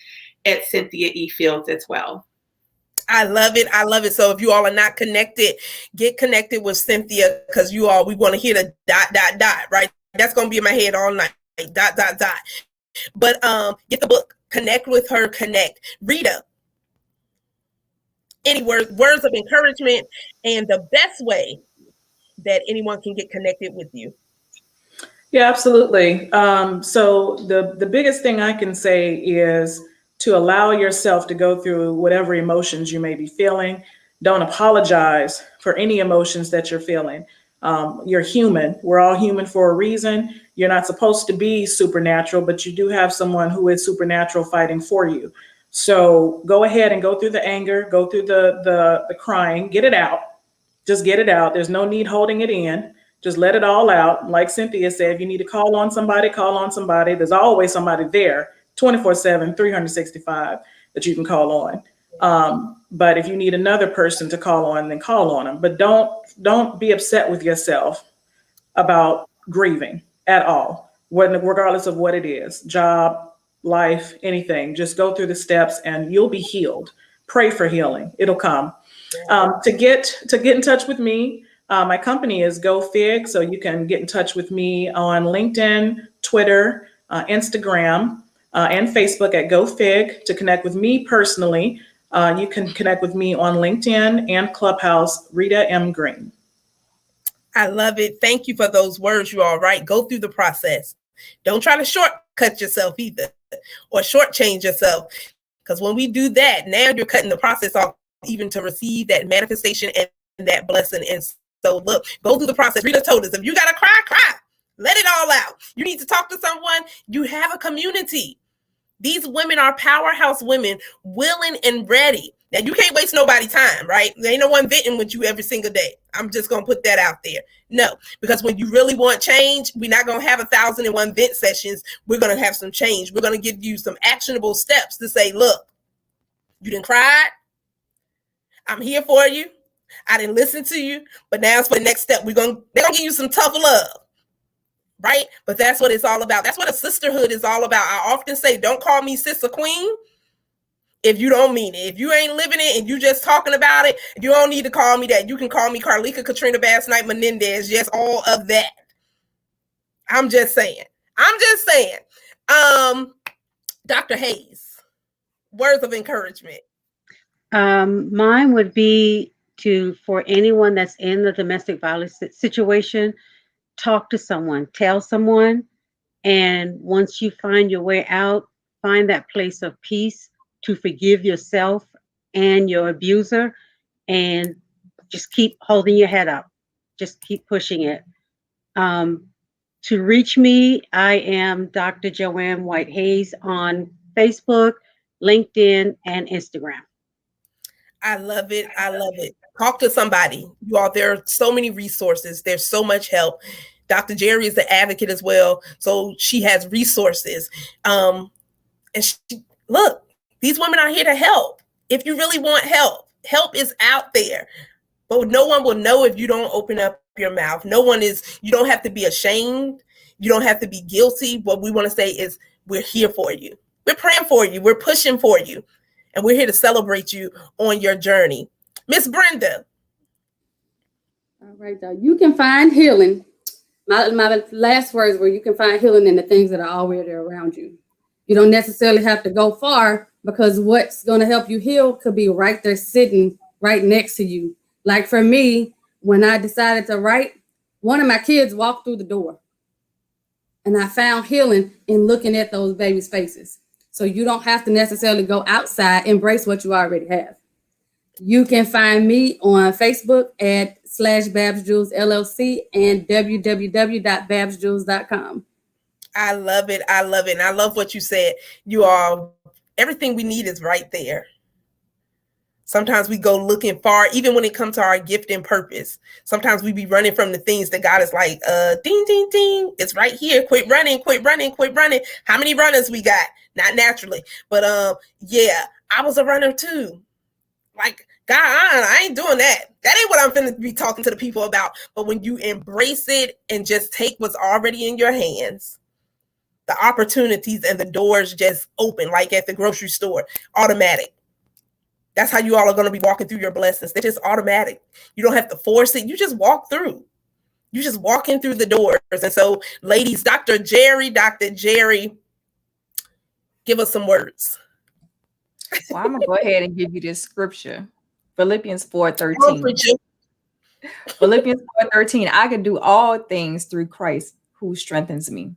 at Cynthia E. Fields as well. I love it. I love it. So if you all are not connected, get connected with Cynthia, because we want to hear the ... right? That's going to be in my head all night. ... But get the book, connect with her, connect. Rita, any words of encouragement and the best way that anyone can get connected with you? Yeah, absolutely. So the biggest thing I can say is to allow yourself to go through whatever emotions you may be feeling. Don't apologize for any emotions that you're feeling. You're human. We're all human for a reason. You're not supposed to be supernatural, but you do have someone who is supernatural fighting for you. So go ahead and go through the anger, go through the crying, get it out. Just get it out. There's no need holding it in. Just let it all out. Like Cynthia said, if you need to call on somebody, call on somebody. There's always somebody there 24/7, 365 that you can call on. But if you need another person to call on, then call on them. But don't be upset with yourself about grieving at all, regardless of what it is, job, life, anything. Just go through the steps and you'll be healed. Pray for healing. It'll come. To get in touch with me, my company is GoFig, so you can get in touch with me on LinkedIn, Twitter, Instagram, and Facebook at GoFig. To connect with me personally, you can connect with me on LinkedIn and Clubhouse, Rita M. Green. I love it. Thank you for those words, you all, right? Go through the process. Don't try to shortcut yourself either, or shortchange yourself. Because when we do that, now you're cutting the process off even to receive that manifestation and that blessing. And so look, go through the process. Rita told us, if you got to cry, cry. Let it all out. You need to talk to someone. You have a community. These women are powerhouse women, willing and ready. Now, you can't waste nobody's time, right? There ain't no one venting with you every single day. I'm just going to put that out there. No, because when you really want change, we're not going to have 1,001 vent sessions. We're going to have some change. We're going to give you some actionable steps to say, look, you didn't cry. I'm here for you. I didn't listen to you, but now it's for the next step. They're going to give you some tough love, right? But that's what it's all about. That's what a sisterhood is all about. I often say, don't call me sister queen if you don't mean it. If you ain't living it and you just talking about it, you don't need to call me that. You can call me Carlika Katrina Basnight-Menendez. Yes, all of that. I'm just saying. Dr. Hayes, words of encouragement. Mine would be for anyone that's in the domestic violence situation, talk to someone, tell someone, and once you find your way out, find that place of peace to forgive yourself and your abuser, and just keep holding your head up. Just keep pushing it. To reach me, I am Dr. Joanne White Hayes on Facebook, LinkedIn, and Instagram. I love it. I love it. Talk to somebody. You all, there are so many resources. There's so much help. Dr. Jerry is the advocate as well. So she has resources. And look, these women are here to help. If you really want help, help is out there. But no one will know if you don't open up your mouth. You don't have to be ashamed. You don't have to be guilty. What we want to say is we're here for you. We're praying for you. We're pushing for you. And we're here to celebrate you on your journey. Miss Brenda. All right, you can find healing. My last words were, you can find healing in the things that are already around you. You don't necessarily have to go far, because what's going to help you heal could be right there sitting right next to you. Like for me, when I decided to write, one of my kids walked through the door, and I found healing in looking at those babies' faces. So you don't have to necessarily go outside. Embrace what you already have. You can find me on Facebook at /BabsJules LLC and www.babsjules.com. I love it. I love it. And I love what you said. You all, everything we need is right there. Sometimes we go looking far, even when it comes to our gift and purpose. Sometimes we be running from the things that God is like, ding, ding, ding. It's right here. Quit running, quit running, quit running. How many runners we got? Not naturally. But yeah, I was a runner too. Like, God, I ain't doing that. That ain't what I'm finna be talking to the people about. But when you embrace it and just take what's already in your hands, The opportunities and the doors just open, like at the grocery store, automatic. That's how you all are going to be walking through your blessings. They're just automatic. You don't have to force it. You just walk through. You just walk in through the doors. And so, ladies, Dr. Jerry, give us some words. Well, I'm going to go ahead and give you this scripture. Philippians 4:13. Philippians 4:13. I can do all things through Christ who strengthens me.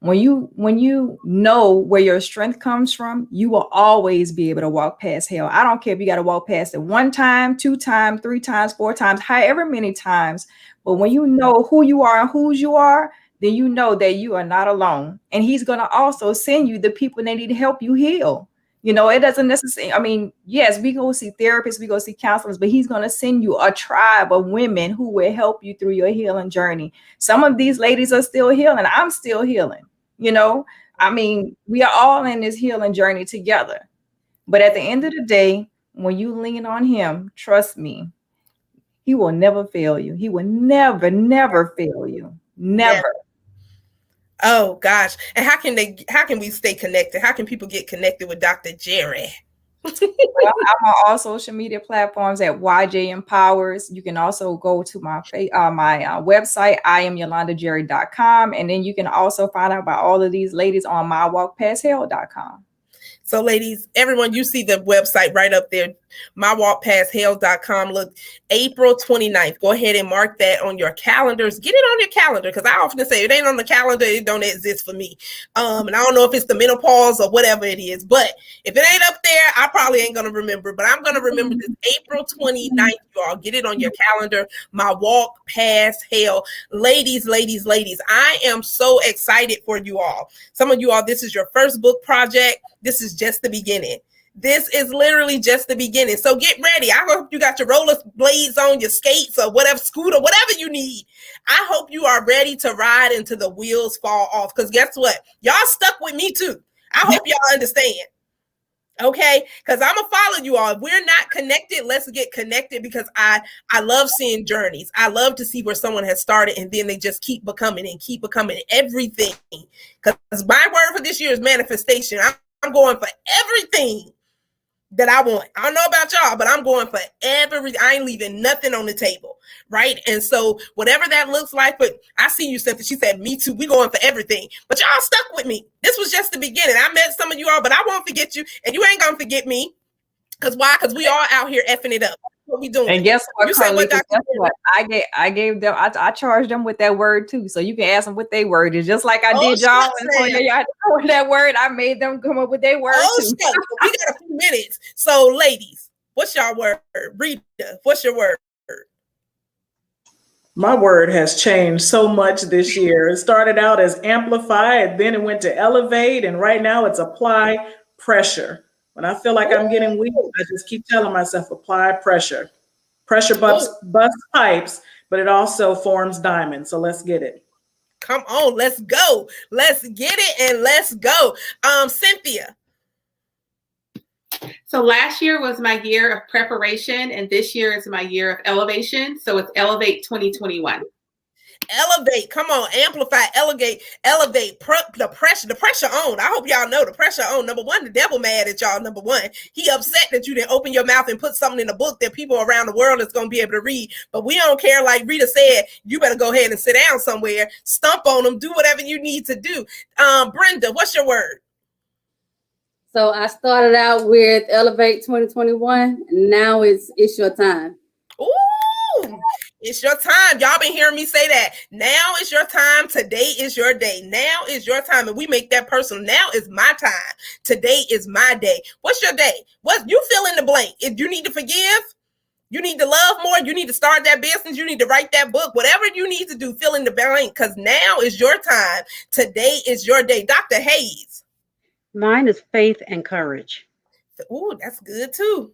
When you know where your strength comes from, you will always be able to walk past hell. I don't care if you got to walk past it 1 time, 2 times, 3 times, 4 times, however many times. But when you know who you are and whose you are, then you know that you are not alone. And he's going to also send you the people that need to help you heal. You know, it doesn't necessarily, I mean, yes, we go see therapists, we go see counselors, but he's going to send you a tribe of women who will help you through your healing journey. Some of these ladies are still healing. I'm still healing. You know, I mean, we are all in this healing journey together. But at the end of the day, when you lean on him, trust me, he will never fail you. He will never, never fail you. Never. Yeah. Oh gosh. And how can we stay connected? How can people get connected with Dr. Jerry? Well, I'm on all social media platforms at YJ Empowers. You can also go to my website, IamYolandaJerry.com. And then you can also find out about all of these ladies on mywalkpasthell.com. So ladies, everyone, you see the website right up there, mywalkpasthell.com. Look, April 29th. Go ahead and mark that on your calendars. Get it on your calendar, because I often say, it ain't on the calendar, it don't exist for me. And I don't know if it's the menopause or whatever it is, but if it ain't up there, I probably ain't going to remember. But I'm going to remember this April 29th, you all. Get it on your calendar. My Walk Past Hell. Ladies, I am so excited for you all. Some of you all, this is your first book project. This is just the beginning. This is literally just the beginning. So get ready. I hope you got your roller blades on, your skates or whatever, scooter, whatever you need. I hope you are ready to ride until the wheels fall off. Because guess what? Y'all stuck with me too. I hope y'all understand. Okay, because I'm gonna follow you all. If we're not connected, let's get connected, because I love seeing journeys. I love to see where someone has started and then they just keep becoming everything. Because my word for this year is manifestation. I'm going for everything that I want. I don't know about y'all, but I'm going for everything. I ain't leaving nothing on the table, right? And so whatever that looks like, but I see you, Cynthia. She said, me too. We going for everything. But y'all stuck with me. This was just the beginning. I met some of you all, but I won't forget you, and you ain't gonna forget me. Because why? Because we all out here effing it up. What we doing? And guess what, you said what, guess what? I gave them, I charged them with that word too. So you can ask them what they word is, just like I did y'all. And so y'all had to know that word. I made them come up with their word too. Shit. We got a few minutes. So ladies, what's your word? Rita, what's your word? My word has changed so much this year. It started out as amplify, and then it went to elevate, and right now it's apply pressure. When I feel like I'm getting weak, I just keep telling myself, apply pressure. Pressure busts pipes, but it also forms diamonds. So let's get it. Come on, let's go. Let's get it and let's go. Cynthia. So last year was my year of preparation, and this year is my year of elevation. So it's Elevate 2021. Elevate, come on, amplify, elevate, the pressure on. I hope y'all know the pressure on. Number one, the devil mad at y'all. Number one, he upset that you didn't open your mouth and put something in the book that people around the world is going to be able to read. But we don't care. Like Rita said, you better go ahead and sit down somewhere, stump on them, do whatever you need to do. Brenda, what's your word? So I started out with Elevate 2021, and now it's your time. Ooh, it's your time. Y'all been hearing me say that. Now is your time. Today is your day. Now is your time. And we make that personal. Now is my time. Today is my day. What's your day? What you fill in the blank? If you need to forgive, you need to love more, you need to start that business, you need to write that book, whatever you need to do, fill in the blank, because now is your time. Today is your day. Dr. Hayes. Mine is faith and courage. Ooh, that's good too.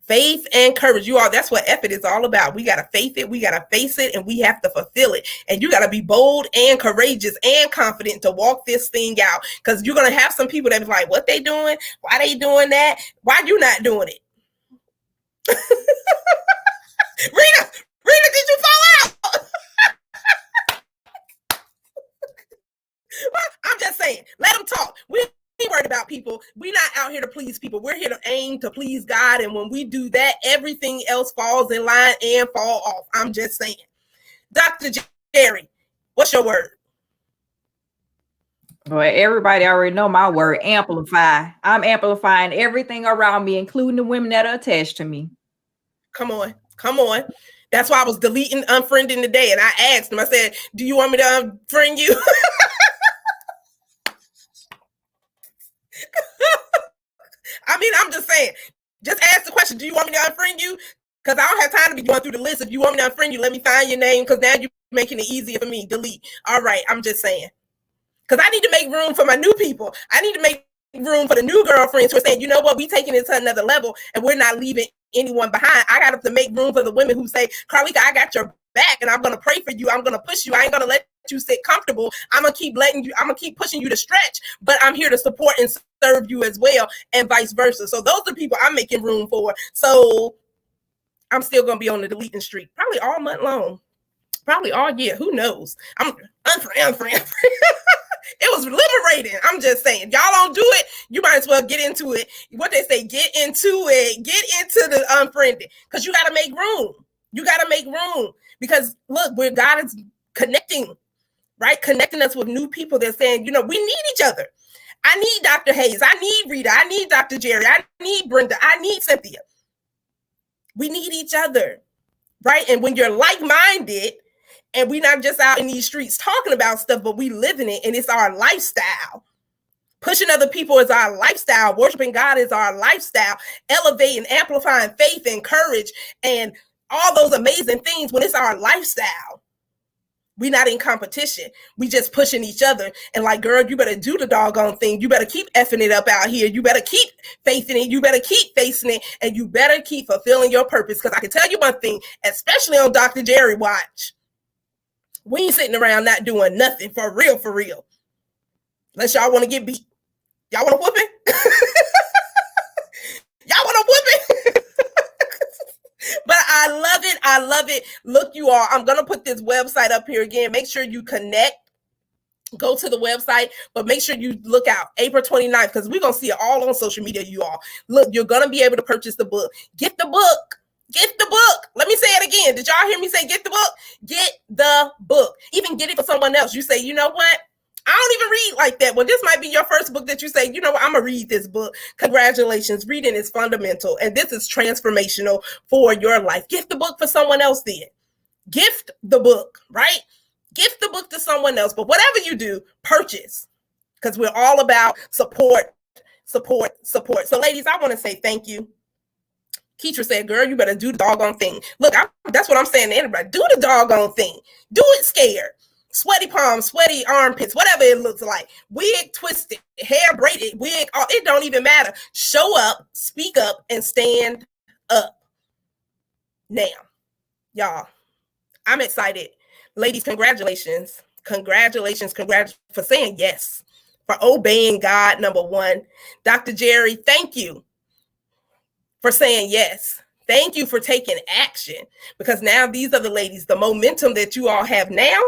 Faith and courage. You all, that's what effort is all about. We got to faith it. We got to face it, and we have to fulfill it. And you got to be bold and courageous and confident to walk this thing out, because you're going to have some people that be like, what they doing? Why they doing that? Why you not doing it? Rita, did you fall out? I'm just saying, we're not out here to please people. We're here to aim to please God. And when we do that, everything else falls in line and fall off. I'm just saying. Dr. Jerry, what's your word? Boy, everybody already know my word, amplify. I'm amplifying everything around me, including the women that are attached to me. Come on. That's why I was deleting, unfriending today. And I asked him, I said, do you want me to unfriend you? I mean, I'm just saying, just ask the question, do you want me to unfriend you? Because I don't have time to be going through the list. If you want me to unfriend you, let me find your name, because now you're making it easier for me. Delete. All right, I'm just saying. Because I need to make room for my new people. I need to make room for the new girlfriends who are saying, you know what, we taking it to another level and we're not leaving anyone behind. I got to make room for the women who say, Carlika, I got your back and I'm going to pray for you. I'm going to push you. I ain't going to let you sit comfortable. I'm going to keep pushing you to stretch, but I'm here to support and serve you as well, and vice versa. So those are people I'm making room for. So I'm still going to be on the deleting streak, probably all month long, probably all year. Who knows? I'm unfriend. It was liberating. I'm just saying, y'all don't do it. You might as well get into it. What they say, get into it. Get into the unfriended, because you got to make room. You got to make room, because look, where God is connecting, right? Connecting us with new people. They're saying, you know, we need each other. I need Dr. Hayes. I need Rita. I need Dr. Jerry. I need Brenda. I need Cynthia. We need each other, right? And when you're like-minded, and we're not just out in these streets talking about stuff, but we living it, and it's our lifestyle. Pushing other people is our lifestyle. Worshiping God is our lifestyle. Elevating, amplifying faith and courage and all those amazing things when it's our lifestyle. We're not in competition. We just pushing each other. And like, girl, you better do the doggone thing. You better keep effing it up out here. You better keep facing it. You better keep facing it. And you better keep fulfilling your purpose. Because I can tell you one thing, especially on Dr. Jerry watch, we ain't sitting around not doing nothing for real, for real. Unless y'all want to get beat. Y'all want to whoop it? Y'all want to whoop it? But I love it. I love it. Look, you all, I'm going to put this website up here again. Make sure you connect. Go to the website, but make sure you look out April 29th, because we're going to see it all on social media, you all. Look, you're going to be able to purchase the book. Get the book. Get the book. Let me say it again. Did y'all hear me say get the book? Get the book. Even get it for someone else. You say, you know what? I don't even read like that. Well, this might be your first book that you say, you know what? I'm going to read this book. Congratulations. Reading is fundamental. And this is transformational for your life. Gift the book for someone else then. Gift the book, right? Gift the book to someone else. But whatever you do, purchase. Because we're all about support. So ladies, I want to say thank you. Keitra said, girl, you better do the doggone thing. Look, that's what I'm saying to everybody. Do the doggone thing. Do it scared. Sweaty palms, sweaty armpits, whatever it looks like. Wig twisted, hair braided, wig, it don't even matter. Show up, speak up, and stand up. Now, y'all, I'm excited. Ladies, congratulations. Congratulations for saying yes, for obeying God, number one. Dr. Jerry, thank you for saying yes. Thank you for taking action, because now these are the ladies, the momentum that you all have now,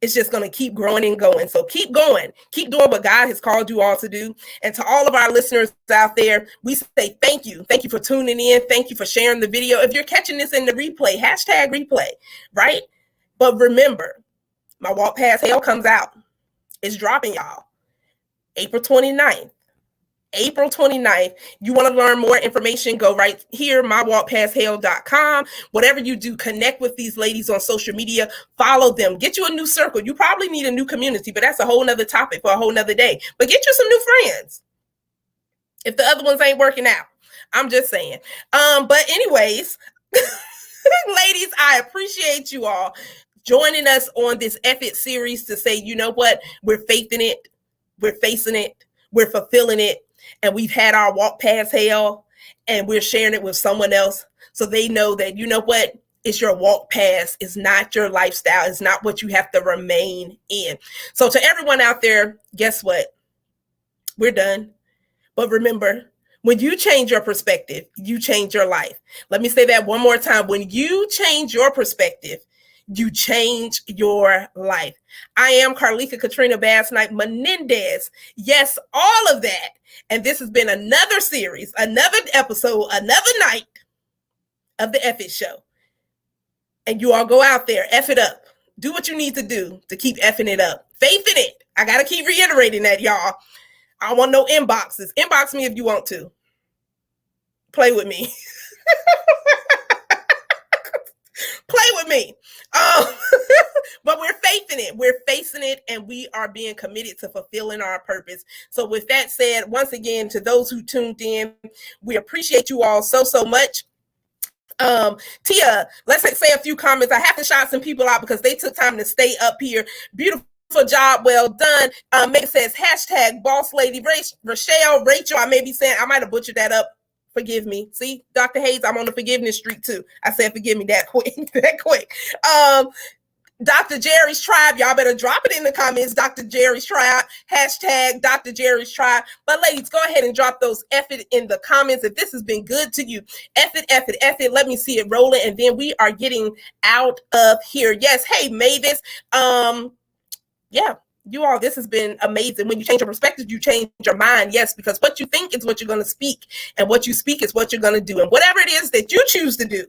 it's just going to keep growing and going. So keep going. Keep doing what God has called you all to do. And to all of our listeners out there, we say thank you. Thank you for tuning in. Thank you for sharing the video. If you're catching this in the replay, #replay, right? But remember, my Walk Past Hell comes out. It's dropping, y'all. April 29th. April 29th. You want to learn more information, go right here, mywalkpasthell.com. Whatever you do, connect with these ladies on social media, follow them, get you a new circle. You probably need a new community, but that's a whole nother topic for a whole nother day. But get you some new friends if the other ones ain't working out. I'm just saying. But anyways, ladies, I appreciate you all joining us on this effort series to say, you know what, we're faithing it, we're facing it, we're fulfilling it. And we've had our walk past hell, and we're sharing it with someone else so they know that, you know what, it's your walk past. It's not your lifestyle. It's not what you have to remain in. So to everyone out there, guess what? We're done. But remember, when you change your perspective, you change your life. Let me say that one more time. When you change your perspective, you change your life. I am Carlika Katrina Basnight-Menendez. Yes, all of that. And this has been another series, another episode, another night of the F It Show. And you all go out there, F it up. Do what you need to do to keep effing it up. Faith in it. I got to keep reiterating that, y'all. I don't want no inboxes. Inbox me if you want to. Play with me. Play with me. But we're facing it. We're facing it, and we are being committed to fulfilling our purpose. So with that said, once again, to those who tuned in, we appreciate you all so, so much. Tia, let's say a few comments. I have to shout some people out because they took time to stay up here. Beautiful job, well done. Meg says hashtag boss lady Rachel. I may be saying, I might have butchered that up. Forgive me. See, Dr. Hayes, I'm on the forgiveness streak too. I said forgive me that quick. Dr. Jerry's Tribe, y'all better drop it in the comments. Dr. Jerry's Tribe, hashtag Dr. Jerry's Tribe. But ladies, go ahead and drop those F it in the comments if this has been good to you. F it. Let me see it rolling. And then we are getting out of here. Yes. Hey, Mavis. Yeah, you all, this has been amazing. When you change your perspective, you change your mind. Yes, because what you think is what you're going to speak, and what you speak is what you're going to do. And whatever it is that you choose to do,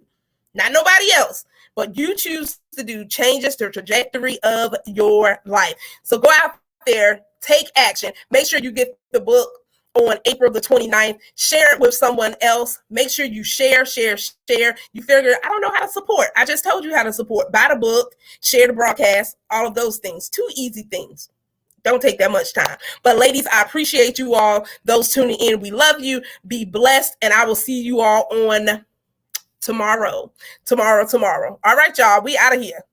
not nobody else, but you choose to do, changes the trajectory of your life. So go out there, take action. Make sure you get the book on April the 29th. Share it with someone else. Make sure you share. You figure, I don't know how to support. I just told you how to support. Buy the book, share the broadcast, all of those things. 2 easy things. Don't take that much time. But ladies, I appreciate you all. Those tuning in, we love you. Be blessed. And I will see you all on tomorrow. All right, y'all. We out of here.